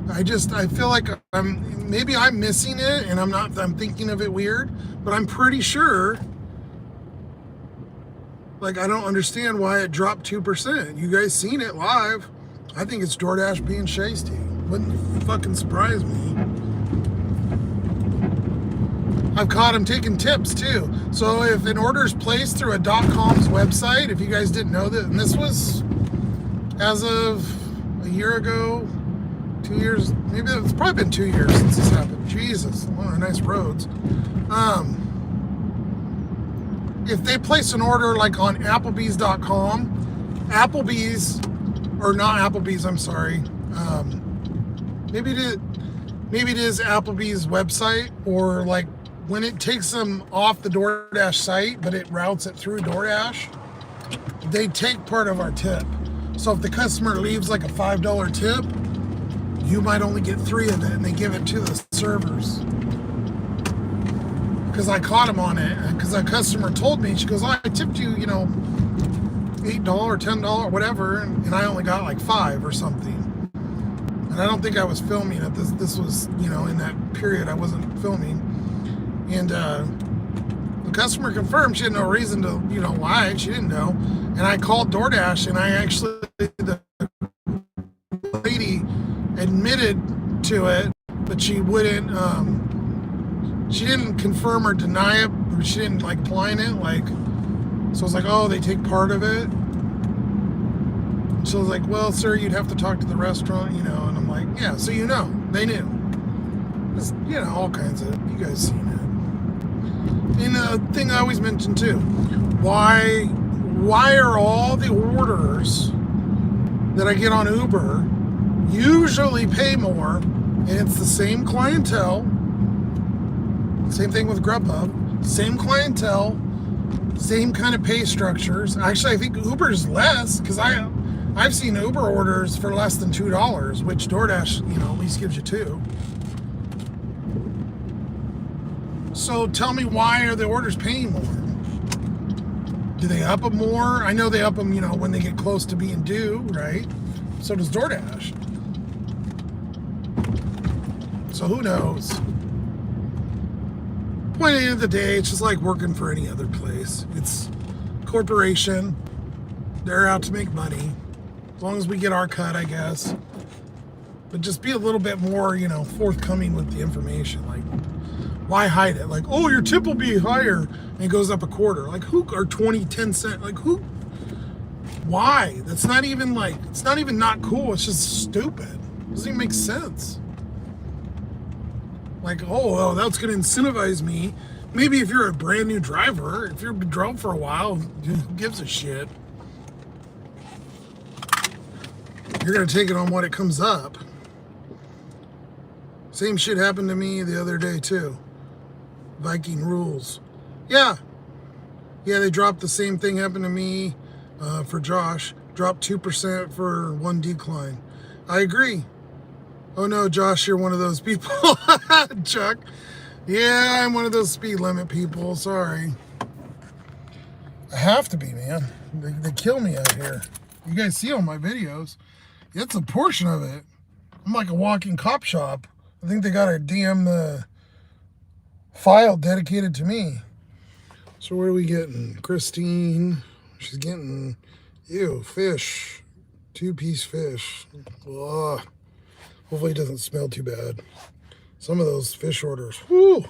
I feel like maybe I'm missing it and I'm thinking of it weird, but I'm pretty sure, like, I don't understand why it dropped 2%. You guys seen it live. I think it's DoorDash being shysty. Wouldn't fucking surprise me. I've caught him taking tips too. So if an order is placed through a .com's website, if you guys didn't know that, and this was as of a year ago, 2 years, maybe it's probably been 2 years since this happened. Jesus, a lot of nice roads. If they place an order like on Applebee's.com, Applebee's, or not Applebee's, I'm sorry. Maybe it is Applebee's website, or like when it takes them off the DoorDash site, but it routes it through DoorDash, they take part of our tip. So if the customer leaves like a $5 tip, you might only get 3 of it, and they give it to the servers. Because I caught him on it, because a customer told me, she goes, oh, I tipped you, $8 or $10, whatever, and I only got like 5 or something. And I don't think I was filming it. This was, in that period I wasn't filming. And the customer confirmed. She had no reason to, lie. She didn't know. And I called DoorDash, and the lady admitted to it, but she wouldn't. She didn't confirm or deny it. Or she didn't like decline it. So I was like, oh, they take part of it. So I was like, well, sir, you'd have to talk to the restaurant, And I'm like, yeah, so they knew. Just, all kinds of, you guys seen it. And the thing I always mention too, why are all the orders that I get on Uber usually pay more, and it's the same clientele, same thing with Grubhub, same clientele, same kind of pay structures. Actually, I think Uber's less, because I've seen Uber orders for less than $2, which DoorDash, at least gives you $2. So tell me, why are the orders paying more? Do they up them more? I know they up them, when they get close to being due, right? So does DoorDash. So who knows? Point at the end of the day, it's just like working for any other place. It's a corporation. They're out to make money. As long as we get our cut, I guess. But just be a little bit more, forthcoming with the information. Like, why hide it? Like, oh, your tip will be higher, and it goes up a quarter. Like, who, or 20, 10 cents? Like, who? Why? That's not even it's not even not cool. It's just stupid. It doesn't even make sense. Like, oh, that's going to incentivize me. Maybe if you're a brand new driver, if you've been drove for a while, who gives a shit? You're going to take it on what it comes up. Same shit happened to me the other day, too. Viking rules. Yeah, they dropped the same thing happened to me for Josh. Dropped 2% for one decline. I agree. Oh no, Josh, you're one of those people. Chuck. Yeah, I'm one of those speed limit people. Sorry. I have to be, man. They kill me out here. You guys see all my videos. It's a portion of it. I'm like a walking cop shop. I think they got a damn file dedicated to me. So what are we getting? Christine, she's getting, fish. 2-piece fish. Ugh. Hopefully it doesn't smell too bad. Some of those fish orders, whoo.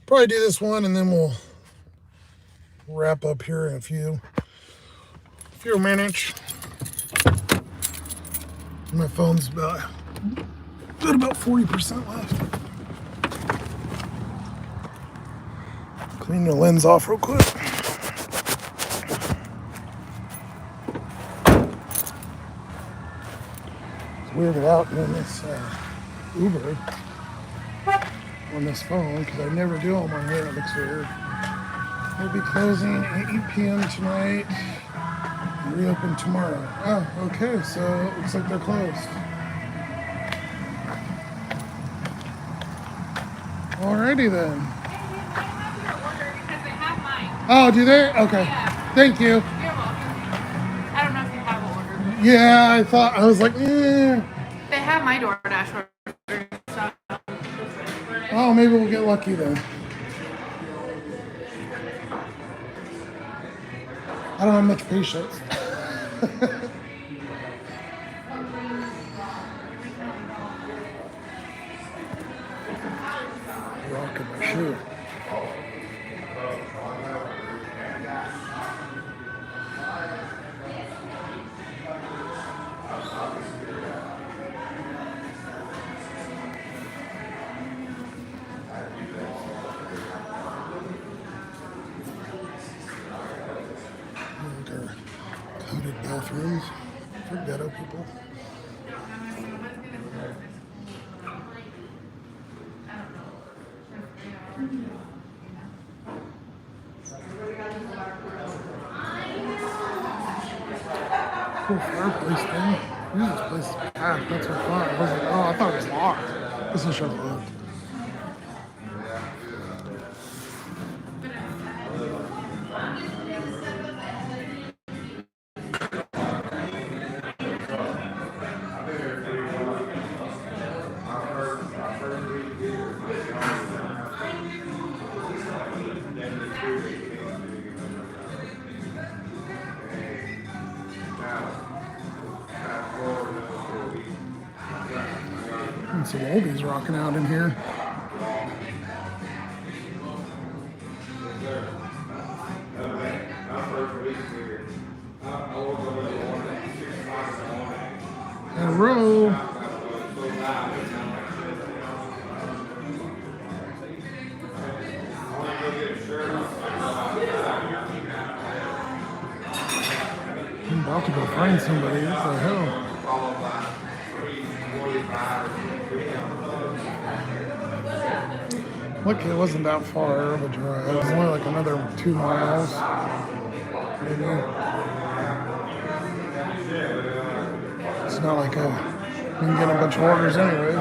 Probably do this one, and then we'll wrap up here in a few minutes. My phone's got about 40% left. Clean the lens off real quick. It's weirded out doing this Uber on this phone, because I never do on my hair. It looks weird. We'll be closing at 8 p.m. tonight and reopen tomorrow. Oh, okay, so it looks like they're closed. Alrighty then. Oh, do they? Okay. Yeah. Thank you. You're welcome. I don't know if you have an order. Yeah, I was like, eh. They have my DoorDash order. So. Oh, maybe we'll get lucky then. I don't have much patience. Rocking my shoe. Coded bathrooms for ghetto people. Cool fireplace thing. This place is packed. That's what I thought. I was like, oh, I thought it was locked. This is shut locked. some oldies rocking out in here. Hello. I'm about to go find somebody. What the hell? Look, it wasn't that far of a drive. It was only like another 2 miles. Maybe. It's not like I can get a bunch of orders anyway, so.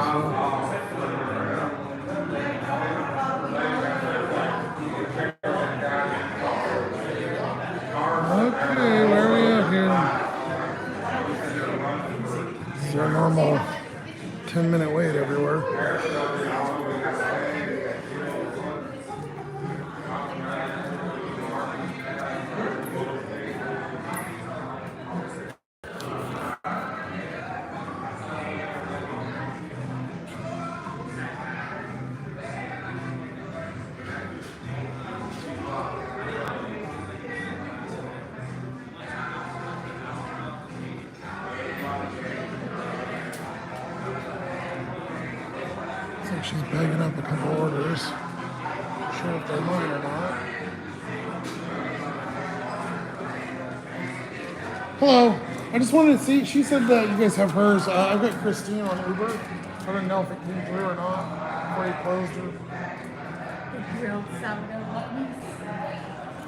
Okay, where are we at here? This is our normal 10-minute wait everywhere. She's bagging up a couple orders. Not sure if they're mine or not. Hello. I just wanted to see. She said that you guys have hers. I've got Christine on Uber. I don't know if it came through or not before you closed her. The grilled sourdough buttons.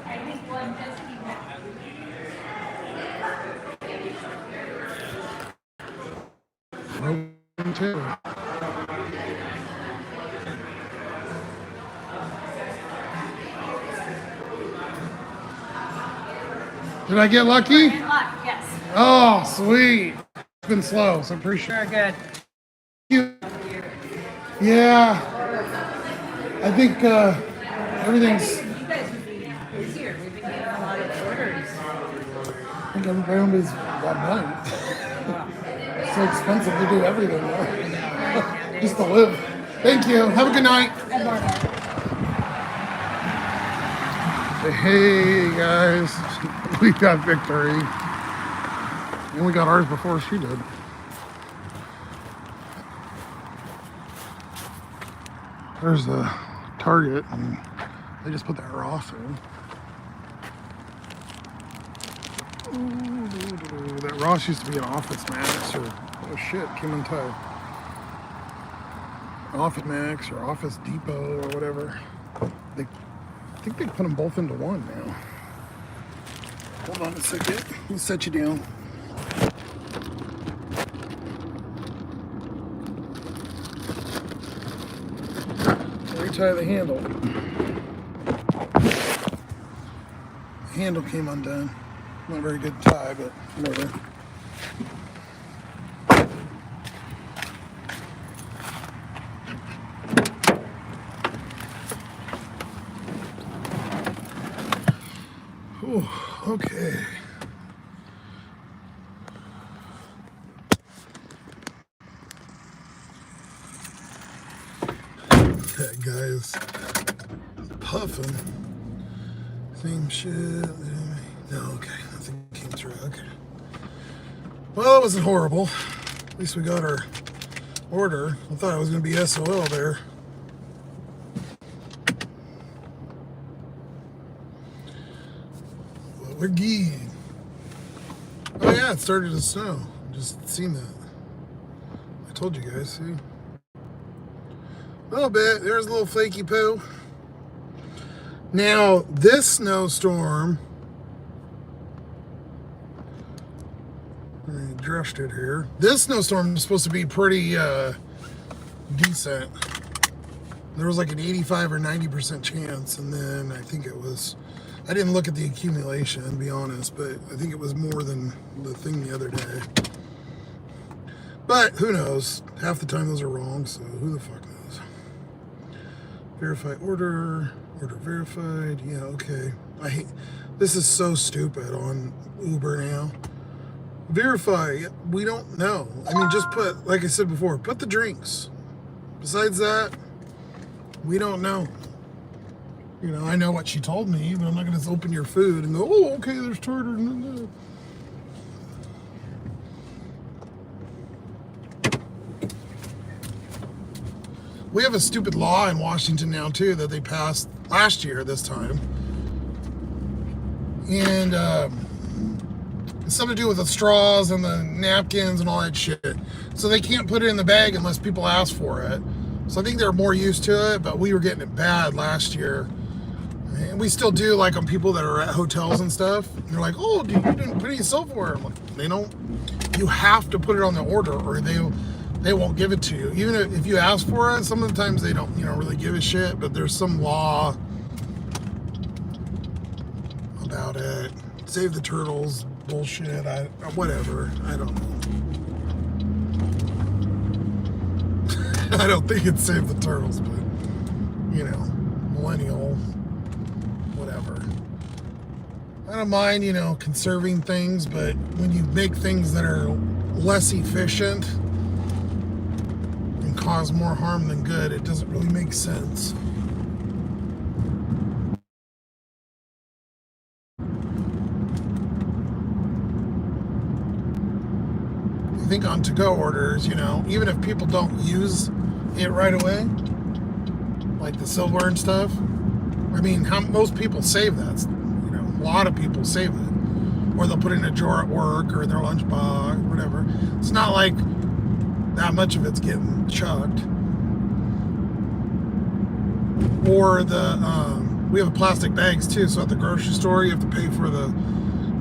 I think one just came out. Too. Did I get lucky? In luck, yes. Oh, sweet. It's been slow, so I appreciate it. Very good. Yeah. I think everything's. You guys would be busier. We've been getting a lot of orders. I think everybody's got money. It's so expensive to do everything now. Just to live. Thank you. Have a good night. Hey guys, we got victory. And we got ours before she did. There's the Target, and they just put that Ross in. Ooh, that Ross used to be an Office Max, or oh shit, came in tow. Office Max or Office Depot or whatever. I think they put them both into one now. Hold on a second. I'll set you down. Retie the handle. The handle came undone. Not a very good tie, but whatever. Ooh, okay. That guy's puffing. Same shit. No, okay. Nothing came through. Okay. Well, it wasn't horrible. At least we got our order. I thought it was going to be SOL there. We're good. Oh yeah, it started to snow. Just seen that. I told you guys, see? A little bit. There's a little flaky poo. Now, this snowstorm, I dressed it here. This snowstorm is supposed to be pretty decent. There was like an 85 or 90% chance, and then I think it was, I didn't look at the accumulation, to be honest, but I think it was more than the thing the other day. But who knows? Half the time those are wrong, so who the fuck knows? Verify order, order verified. Yeah, okay. I hate, this is so stupid on Uber now. Verify, we don't know. I mean, just put, like I said before, put the drinks. Besides that, we don't know. You know, I know what she told me, but I'm not going to open your food and go, oh, okay, there's tartar. We have a stupid law in Washington now, too, that they passed last year this time. And it's something to do with the straws and the napkins and all that shit. So they can't put it in the bag unless people ask for it. So I think they're more used to it, but we were getting it bad last year. And we still do, like on people that are at hotels and stuff. And they're like, oh, dude, you didn't put any silverware. I'm like, they don't. You have to put it on the order or they won't give it to you. Even if you ask for it, sometimes they don't, really give a shit. But there's some law about it. Save the turtles bullshit. Whatever. I don't know. I don't think it's save the turtles, but millennial. Whatever. I don't mind, conserving things, but when you make things that are less efficient and cause more harm than good, it doesn't really make sense. I think on to-go orders, even if people don't use it right away, like the silverware and stuff, I mean, most people save that. A lot of people save it. Or they'll put it in a drawer at work or in their lunchbox, or whatever. It's not like that much of it's getting chucked. Or we have plastic bags too, so at the grocery store you have to pay for the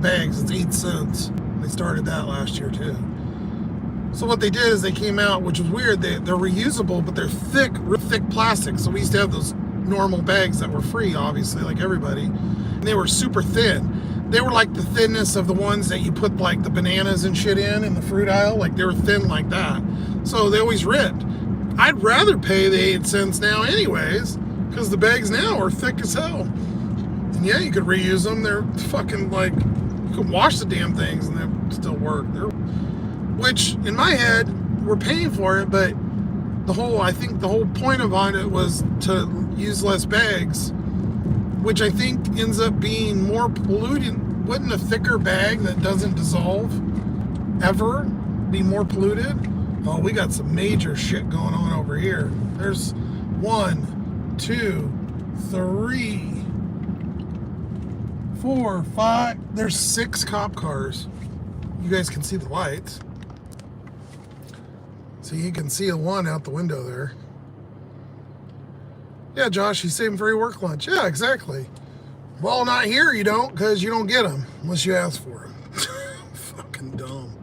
bags. It's 8 cents. They started that last year too. So what they did is they came out, which was weird, they're reusable, but they're thick, real thick plastic. So we used to have those normal bags that were free, obviously, like everybody. And they were super thin. They were like the thinness of the ones that you put like the bananas and shit in the fruit aisle. Like they were thin like that. So they always ripped. I'd rather pay the 8 cents now anyways, because the bags now are thick as hell. And yeah, you could reuse them. They're fucking like, you can wash the damn things and they still work. Which in my head, we're paying for it, but I think the whole point about it was to use less bags, which I think ends up being more polluting. Wouldn't a thicker bag that doesn't dissolve ever be more polluted? Oh, we got some major shit going on over here. There's 1, 2, 3, 4, 5. There's 6 cop cars. You guys can see the lights. So you can see a 1 out the window there. Yeah, Josh, he's saving for your work lunch. Yeah, exactly. Well, not here you don't, because you don't get them unless you ask for them. Fucking dumb.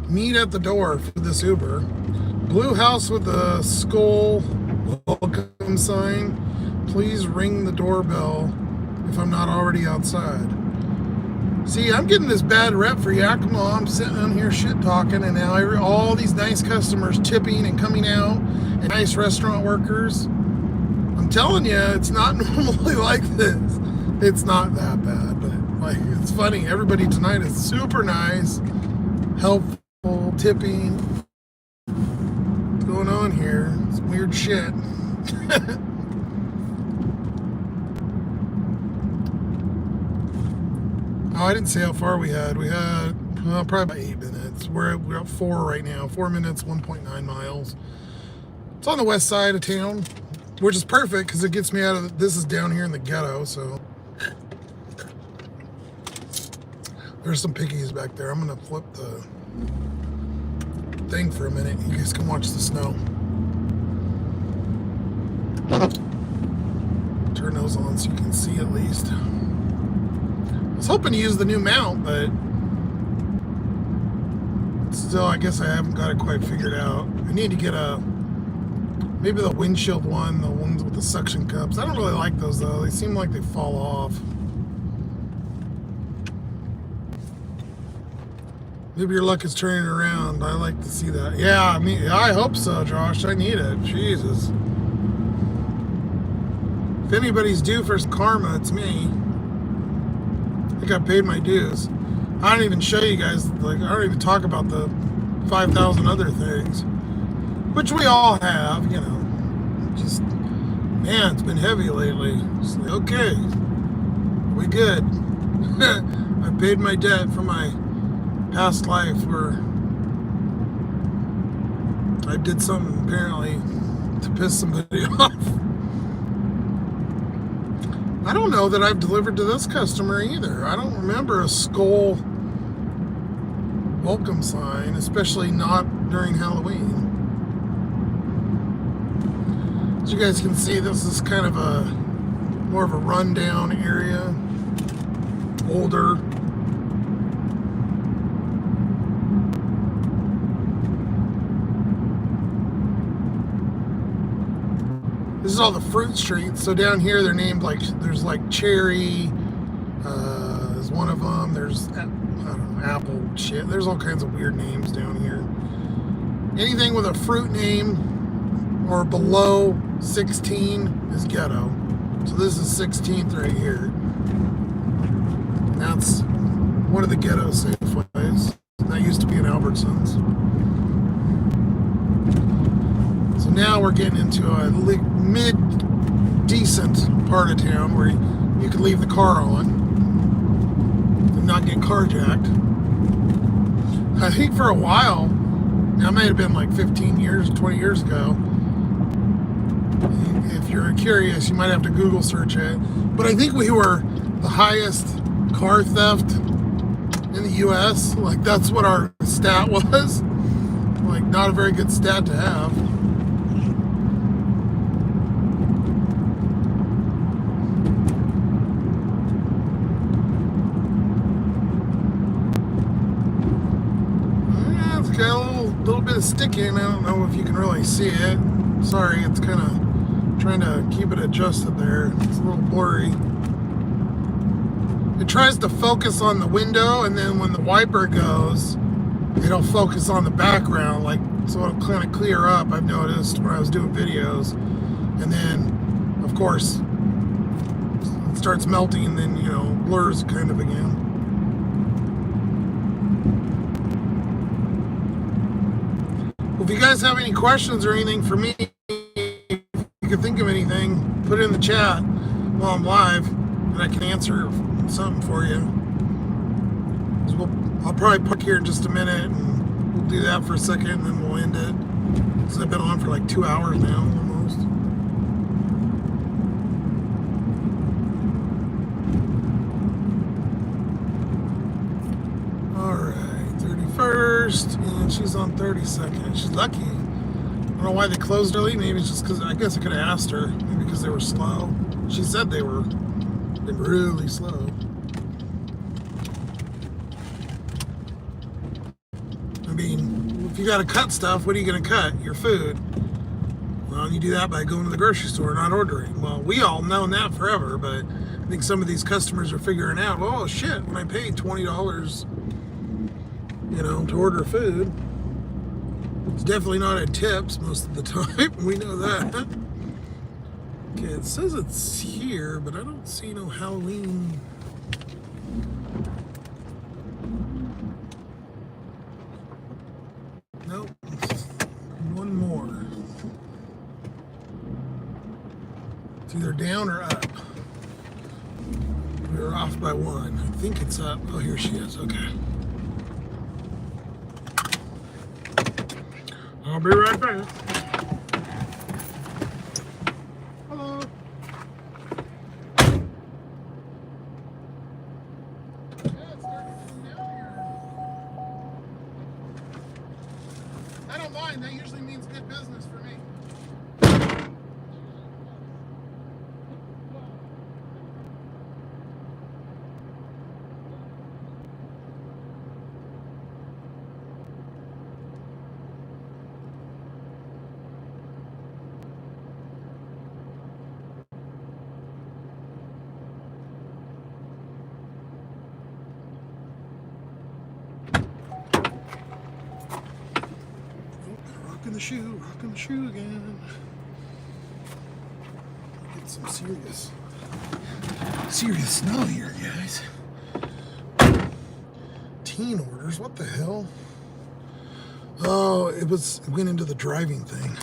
Meet at the door for this Uber. Blue house with the skull welcome sign. Please ring the doorbell if I'm not already outside. See, I'm getting this bad rep for Yakima. I'm sitting on here shit talking, and now all these nice customers tipping and coming out, and nice restaurant workers. I'm telling you, it's not normally like this. It's not that bad, but it's funny. Everybody tonight is super nice, helpful, tipping. What's going on here? It's weird shit. Oh, I didn't say how far we had. We had probably about 8 minutes. We're at 4 right now. 4 minutes, 1.9 miles. It's on the west side of town, which is perfect because it gets me out of this is down here in the ghetto, so. There's some piggies back there. I'm going to flip the thing for a minute. You guys can watch the snow. Turn those on so you can see at least. I was hoping to use the new mount, but still, I guess I haven't got it quite figured out. I need to get maybe the windshield one, the ones with the suction cups. I don't really like those though. They seem like they fall off. Maybe your luck is turning around. I like to see that. Yeah, I mean, I hope so, Josh. I need it. Jesus. If anybody's due for karma, it's me. I think I paid my dues. I don't even show you guys, I don't even talk about the 5,000 other things. which we all have, you know. Just, man, it's been heavy lately. It's like, okay, we good. I paid my debt for my past life where I did something apparently to piss somebody off. I don't know that I've delivered to this customer either. I don't remember a skull welcome sign, especially not during Halloween. As you guys can see, this is kind of a more of a rundown area, older. This is all the fruit streets. So down here they're named like, there's like cherry, is one of them. There's, I don't know, apple shit. There's all kinds of weird names down here. Anything with a fruit name or below 16 is ghetto. So this is 16th right here. That's one of the ghetto Safeways. That used to be an Albertsons. So now we're getting into a mid-decent part of town where you can leave the car on and not get carjacked. I think for a while, now it might have been like 15 years, 20 years ago. If you're curious, you might have to Google search it. But I think we were the highest car theft in the US. Like, that's what our stat was. Like, not a very good stat to have. Yeah, it's got a little bit of sticking. I don't know if you can really see it. Sorry, it's kind of trying to keep it adjusted there. It's a little blurry. It tries to focus on the window, and then when the wiper goes, it'll focus on the background, like, so it'll kind of clear up, I've noticed when I was doing videos. And then, of course, it starts melting and then, you know, blurs kind of again. Well, if you guys have any questions or anything for me, if you can think of anything, put it in the chat while I'm live, and I can answer something for you. I'll probably park here in just a minute, and we'll do that for a second, and then we'll end it. Because I've been on for like 2 hours now, almost. Alright, 31st, and she's on 32nd. She's lucky. I don't know why they closed early. Maybe it's just because, I guess I could have asked her. Maybe because they were slow. She said they were really slow. I mean, if you got to cut stuff, what are you going to cut? Your food. Well, you do that by going to the grocery store, not ordering. Well, we all known that forever, but I think some of these customers are figuring out, oh shit, when I paid $20, you know, to order food, it's definitely not at tips most of the time. We know that. Okay, it says it's here, but I don't see no Halloween. Nope. One more. It's either down or up. We were off by one. I think it's up. Oh, here she is. Okay. I'll be right back. Hello. Yeah, it's starting to come down here. I don't mind. That usually means good business for me. Rocking the shoe again. Get some serious snow here, guys. Teen orders, what the hell? Oh, it went into the driving thing.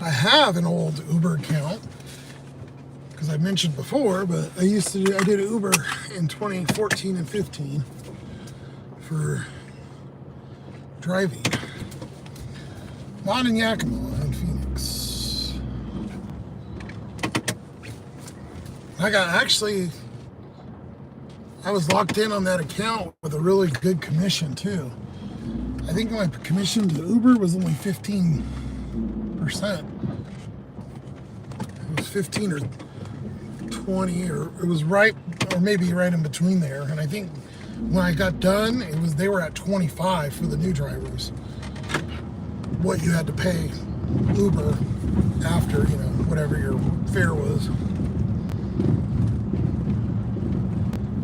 I have an old Uber account because I mentioned before, but I did Uber in 2014 and 15 for driving. Not in Yakima, in Phoenix. I was locked in on that account with a really good commission too. I think my commission to Uber was only 15%. It was 15 or 20, or it was right, or maybe right in between there. And I think when I got done, they were at 25 for the new drivers. What you had to pay Uber after, whatever your fare was.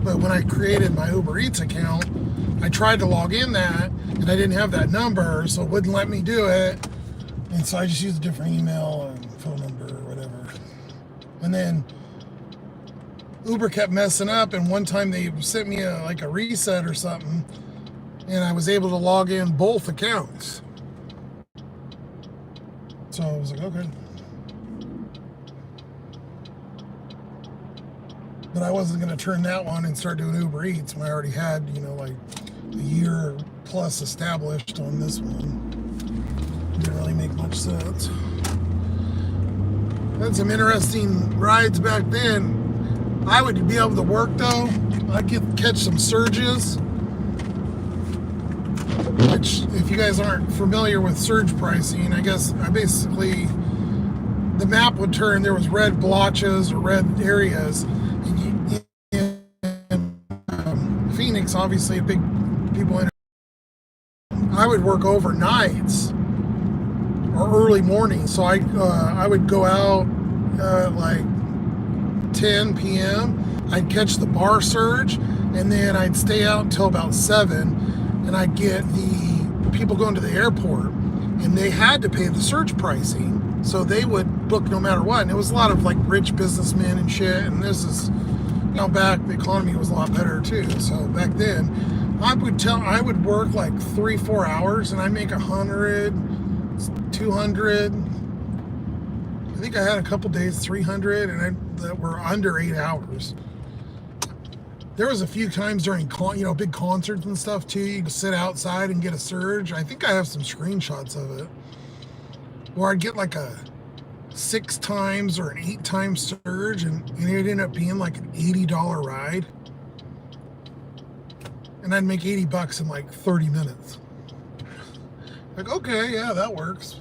But when I created my Uber Eats account, I tried to log in that, and I didn't have that number, so it wouldn't let me do it. And so I just used a different email and phone number or whatever. And then Uber kept messing up, and one time they sent me a reset or something, and I was able to log in both accounts. So I was like, okay. But I wasn't going to turn that one and start doing Uber Eats when I already had, like a year plus established on this one. Didn't really make much sense. Had some interesting rides back then. I would be able to work though. I'd catch some surges. Which, if you guys aren't familiar with surge pricing, I guess the map would turn, there was red blotches or red areas. Phoenix, obviously, big people in. I would work overnights or early mornings, so I would go out like 10 p.m. I'd catch the bar surge, and then I'd stay out until about 7, and I'd get the people going to the airport, and they had to pay the surge pricing, so they would book no matter what. And it was a lot of like rich businessmen and shit, and this is. Now back, the economy was a lot better too. So back then, I would work like 3-4 hours, and I'd make 100, 200. I think I had a couple days 300, and that were under 8 hours. There was a few times during big concerts and stuff too. You could sit outside and get a surge. I think I have some screenshots of it, or I'd get like a 6 times or an 8 times surge, and it ended up being like an $80 ride, and I'd make $80 in like 30 minutes. Like, okay, yeah, that works.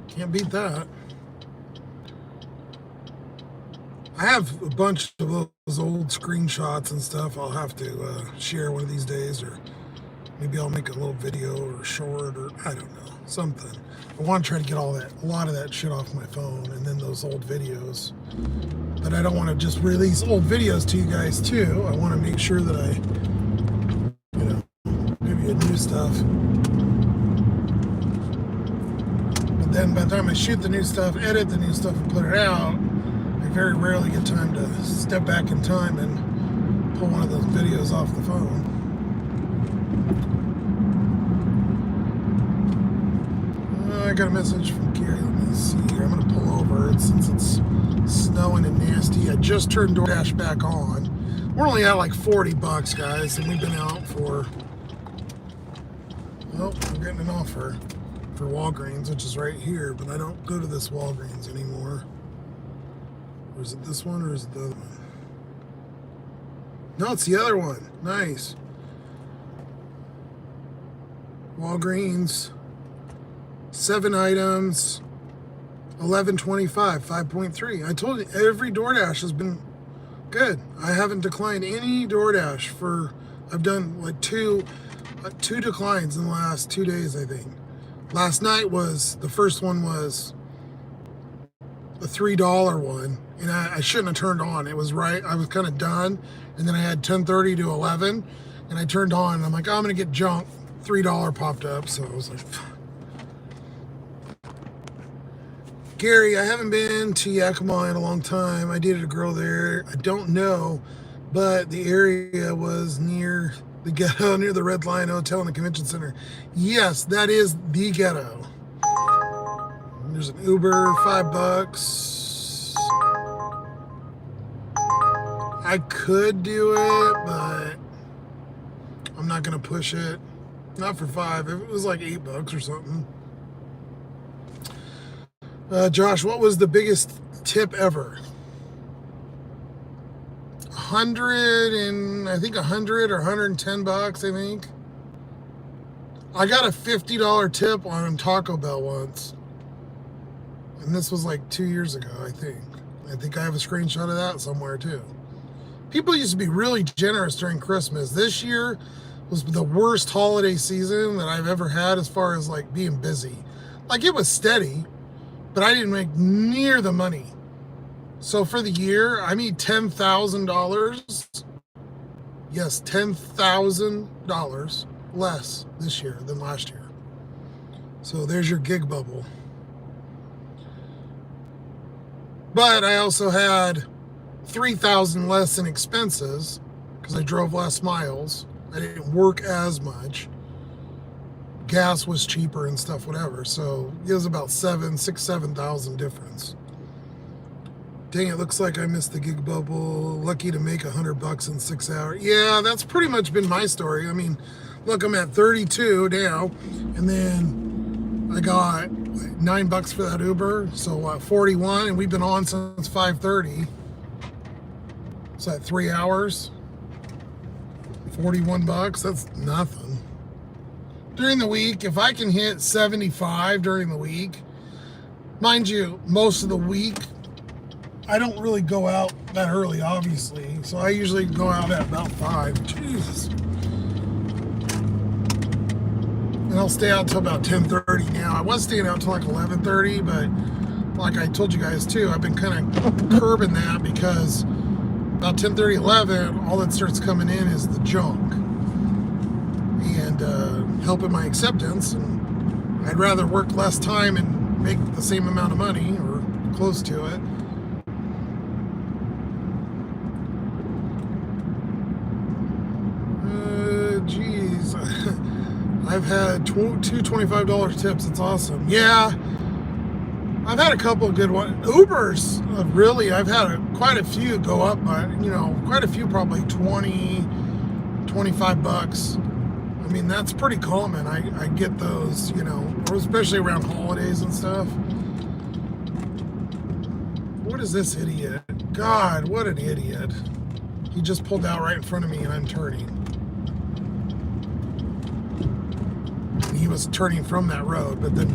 Can't beat that. I have a bunch of those old screenshots and stuff I'll have to share one of these days, or maybe I'll make a little video or short, or I don't know, something. I want to try to get a lot of that shit off my phone, and then those old videos. But I don't want to just release old videos to you guys too. I want to make sure that I, give you new stuff. But then by the time I shoot the new stuff, edit the new stuff, and put it out, I very rarely get time to step back in time and pull one of those videos off the phone. I got a message from Gary. Let me see here. I'm going to pull over since it's snowing and nasty. I just turned DoorDash back on. We're only at like $40, guys, and we've been out for. Well, I'm getting an offer for Walgreens, which is right here, but I don't go to this Walgreens anymore. Or is it this one, or is it the other one? No, it's the other one. Nice. Walgreens. 7 items, $11.25, 5.3. I told you, every DoorDash has been good. I haven't declined any DoorDash I've done like two declines in the last 2 days, I think. Last night the first one was a $3 one, and I shouldn't have turned on. It was right, I was kind of done, and then I had 10:30 to 11, and I turned on, and I'm like, oh, I'm gonna get junk. $3 popped up, so I was like, Gary, I haven't been to Yakima in a long time. I dated a girl there. I don't know but the area was near the ghetto, near the Red Lion Hotel and the Convention Center. Yes, that is the ghetto. There's an Uber, $5. I could do it, but I'm not gonna push it. Not for $5. If it was like $8 or something. Josh, what was the biggest tip ever? 100 and I think 100 or 110 bucks, I think. I got a $50 tip on Taco Bell once. And this was like 2 years ago, I think. I think I have a screenshot of that somewhere too. People used to be really generous during Christmas. This year was the worst holiday season that I've ever had as far as like being busy. Like it was steady, but I didn't make near the money. So for the year, I made $10,000. Yes, $10,000 less this year than last year. So there's your gig bubble. But I also had $3,000 less in expenses because I drove less miles. I didn't work as much. Gas was cheaper and stuff, whatever. So it was about $7,000 difference. Dang, it looks like I missed the gig bubble. Lucky to make $100 in 6 hours. Yeah, that's pretty much been my story. I mean, look, I'm at 32 now, and then I got $9 for that Uber, so 41, and we've been on since 5:30. So at 3 hours, $41. That's nothing. During the week, if I can hit 75 during the week, mind you, most of the week I don't really go out that early, obviously. So I usually go out at about 5. Jesus. And I'll stay out till about 10:30 now. I was staying out till like 11:30, but like I told you guys too, I've been kind of curbing that because about 10:30, 11, all that starts coming in is the junk and helping my acceptance. And I'd rather work less time and make the same amount of money or close to it. Geez, I've had two $25 tips. It's awesome. Yeah, I've had a couple of good ones. Ubers, really, I've had quite a few go up by, quite a few, probably 20, 25 bucks. I mean, that's pretty common. I get those, especially around holidays and stuff. What is this idiot? God, what an idiot. He just pulled out right in front of me and I'm turning. He was turning from that road, but then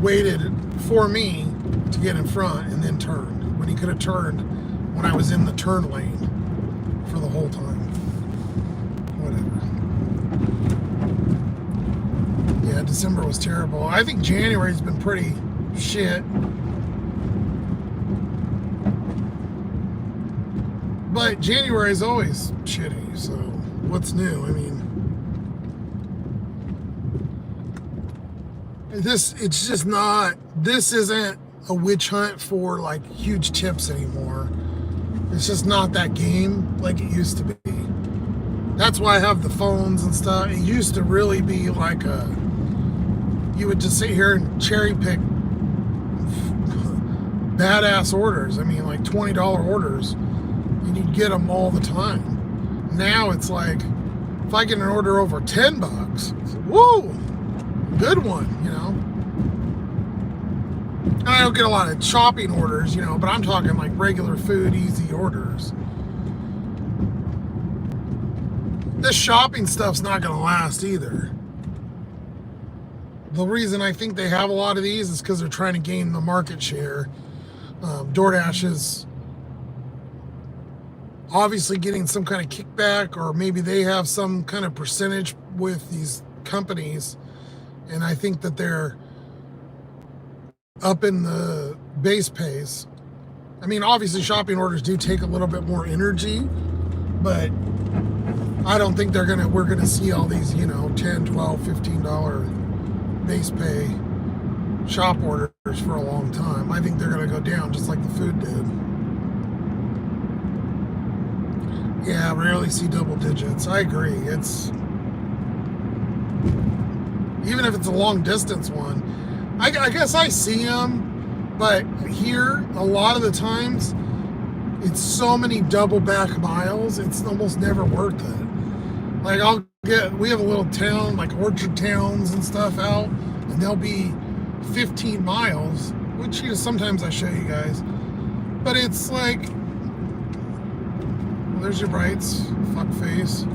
waited for me to get in front and then turned when he could have turned when I was in the turn lane for the whole time. Whatever. Yeah, December was terrible. I think January's been pretty shit. But January is always shitty, so what's new? I mean, this isn't a witch hunt for like huge tips anymore. It's just not that game like it used to be. That's why I have the phones and stuff. It used to really be like you would just sit here and cherry pick badass orders. I mean, like $20 orders, and you'd get them all the time. Now it's like, if I get an order over $10, woo, good one, And I don't get a lot of shopping orders, but I'm talking like regular food, easy orders. This shopping stuff's not going to last either. The reason I think they have a lot of these is because they're trying to gain the market share. DoorDash is obviously getting some kind of kickback, or maybe they have some kind of percentage with these companies, and I think that they're up in the base pays. I mean, obviously shopping orders do take a little bit more energy, but I don't think we're gonna see all these, $10, $12, $15 base pay shop orders for a long time. I think they're gonna go down just like the food did. Yeah, rarely see double digits. I agree. It's even if it's a long distance one. I guess I see them, but here a lot of the times it's so many double back miles. It's almost never worth it. Like we have a little town like Orchard Towns and stuff out, and they'll be 15 miles, which sometimes I show you guys. But it's like, well, there's your brights, fuck face.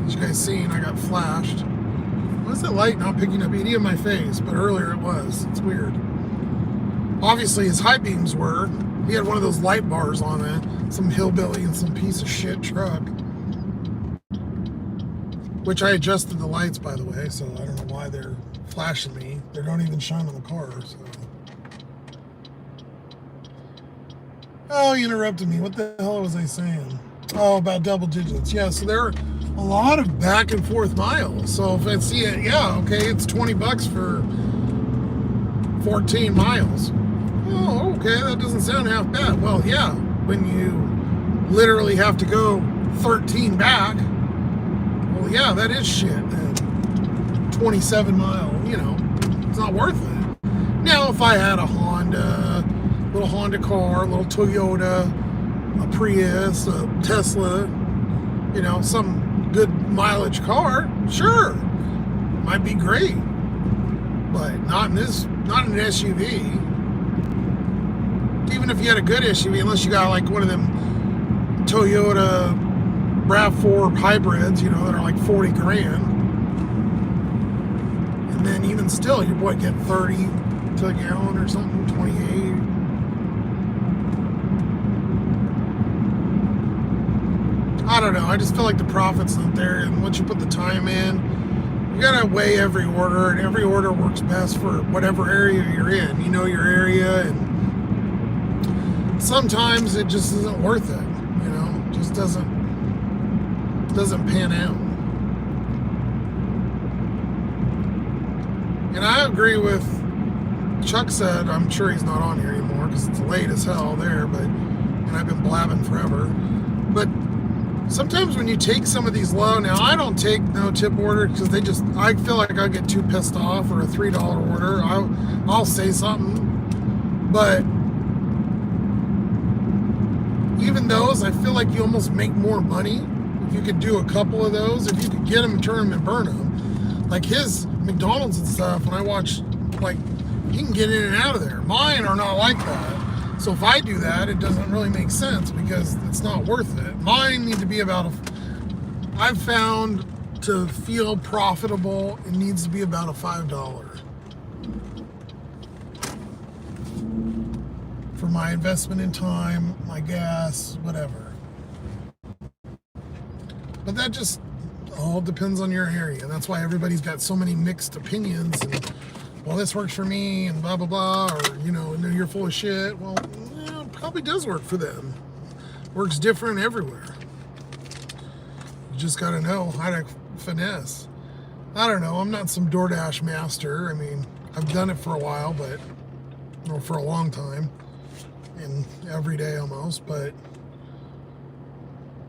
As you guys seen, I got flashed. Why is that light not picking up any of my face? But earlier it was. It's weird. Obviously his high beams were. He had one of those light bars on it. Some hillbilly in some piece of shit truck. Which I adjusted the lights, by the way, so I don't know why they're flashing me. They don't even shine on the car, so. Oh, you interrupted me. What the hell was I saying? Oh, about double digits. Yeah, so there are a lot of back and forth miles. So if I see it, yeah, okay, it's $20 for 14 miles. Oh, okay, that doesn't sound half bad. Well, yeah, when you literally have to go 13 back, well, yeah, that is shit. 27 mile, it's not worth it. Now, if I had a little Honda car, a little Toyota, a Prius, a Tesla, some good mileage car, sure, might be great, but not in an SUV. Even if you had a good SUV, unless you got like one of them Toyota RAV4 hybrids, that are like 40 grand. And then even still, your boy get 30 to a gallon or something, 28. I don't know. I just feel like the profit's not there. And once you put the time in, you gotta weigh every order, and every order works best for whatever area you're in. You know your area, and sometimes it just isn't worth it. Just doesn't pan out. And I agree with Chuck said, I'm sure he's not on here anymore because it's late as hell there, and I've been blabbing forever. But sometimes when you take some of these low, now I don't take no tip order because I feel like I'll get too pissed off, or a $3 order. I'll say something. But even those, I feel like you almost make more money if you could do a couple of those, if you could get them and turn them and burn them. Like his McDonald's and stuff, when I watch, like, he can get in and out of there. Mine are not like that. So if I do that, it doesn't really make sense because it's not worth it. Mine need to be I've found to feel profitable, it needs to be about a $5 for my investment in time, my gas, whatever. But that just all depends on your area. That's why everybody's got so many mixed opinions. And, well, this works for me, and blah, blah, blah. Or, you're full of shit. Well, it probably does work for them. Works different everywhere. You just got to know how to finesse. I don't know. I'm not some DoorDash master. I mean, I've done it for a while, but, for a long time. And every day almost, but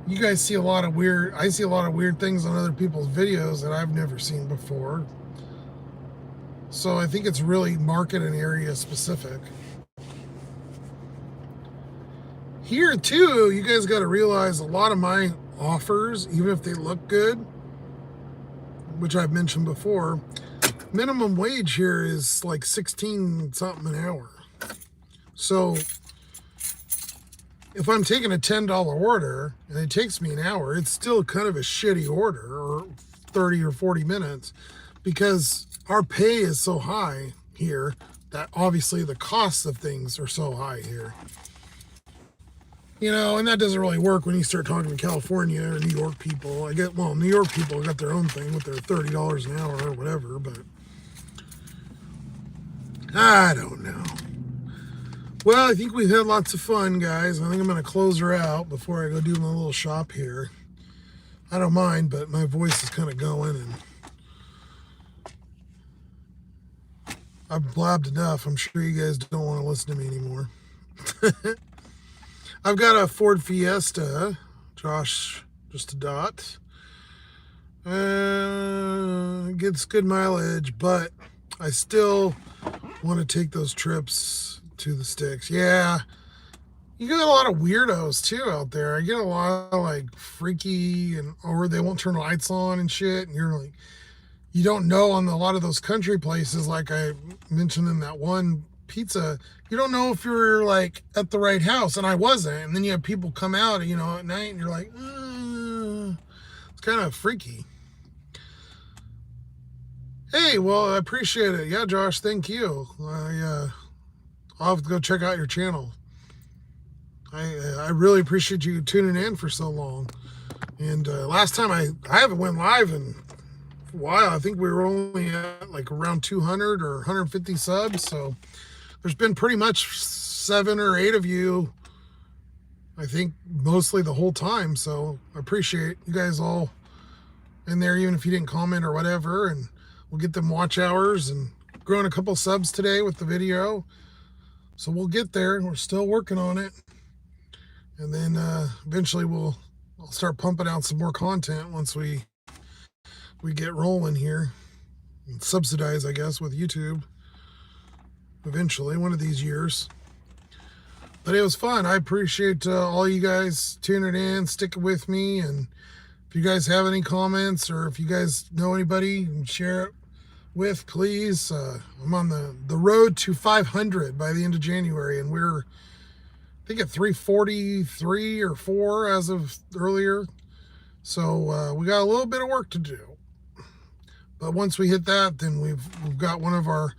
you guys see I see a lot of weird things on other people's videos that I've never seen before. So I think it's really market and area specific. Here too, you guys got to realize a lot of my offers, even if they look good, which I've mentioned before, minimum wage here is like 16 something an hour. So if I'm taking a $10 order and it takes me an hour, it's still kind of a shitty order, or 30 or 40 minutes, because our pay is so high here that obviously the costs of things are so high here. And that doesn't really work when you start talking to California or New York people. New York people got their own thing with their $30 an hour or whatever, but I don't know. Well, I think we've had lots of fun, guys. I think I'm going to close her out before I go do my little shop here. I don't mind, but my voice is kind of going, and I've blabbed enough. I'm sure you guys don't want to listen to me anymore. I've got a Ford Fiesta. Josh just a dot. Gets good mileage, but I still want to take those trips to the sticks. Yeah, you get a lot of weirdos too out there. I get a lot of like freaky or they won't turn lights on and shit, and you're like, you don't know on a lot of those country places, like I mentioned in that one pizza, you don't know if you're like at the right house, and I wasn't. And then you have people come out, at night, and you're like, it's kind of freaky. Hey, well, I appreciate it. Yeah, Josh, thank you. I'll have to go check out your channel. I really appreciate you tuning in for so long. And last time I haven't went live in a while. I think we were only at like around 200 or 150 subs. So there's been pretty much 7 or 8 of you, I think, mostly the whole time. So I appreciate you guys all in there, even if you didn't comment or whatever. And we'll get them watch hours, and growing a couple subs today with the video. So we'll get there. We're still working on it. And then eventually I'll start pumping out some more content once we get rolling here. And subsidize, I guess, with YouTube. Eventually, one of these years. But it was fun. I appreciate all you guys tuning in, sticking with me. And if you guys have any comments, or if you guys know anybody and share it with, please. I'm on the road to 500 by the end of January, and we're, I think, at 343 or 4 as of earlier. So we got a little bit of work to do. But once we hit that, then we've got one of our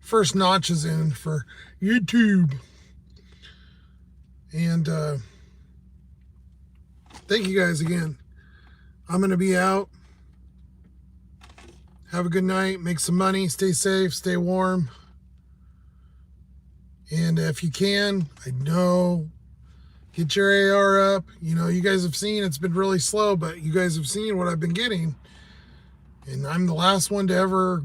first notches in for YouTube. And thank you guys again. I'm going to be out. Have a good night. Make some money. Stay safe. Stay warm. And if you can, I know, get your AR up. You guys have seen it's been really slow, but you guys have seen what I've been getting. And I'm the last one to ever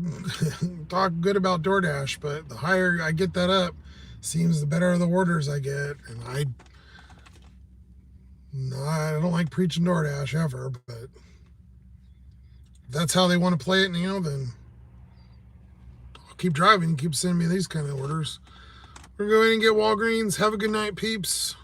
talk good about DoorDash, but the higher I get that up, seems the better the orders I get. And I don't like preaching DoorDash ever, but if that's how they want to play it, then I'll keep driving and keep sending me these kind of orders. We're going to go in and get Walgreens. Have a good night, peeps.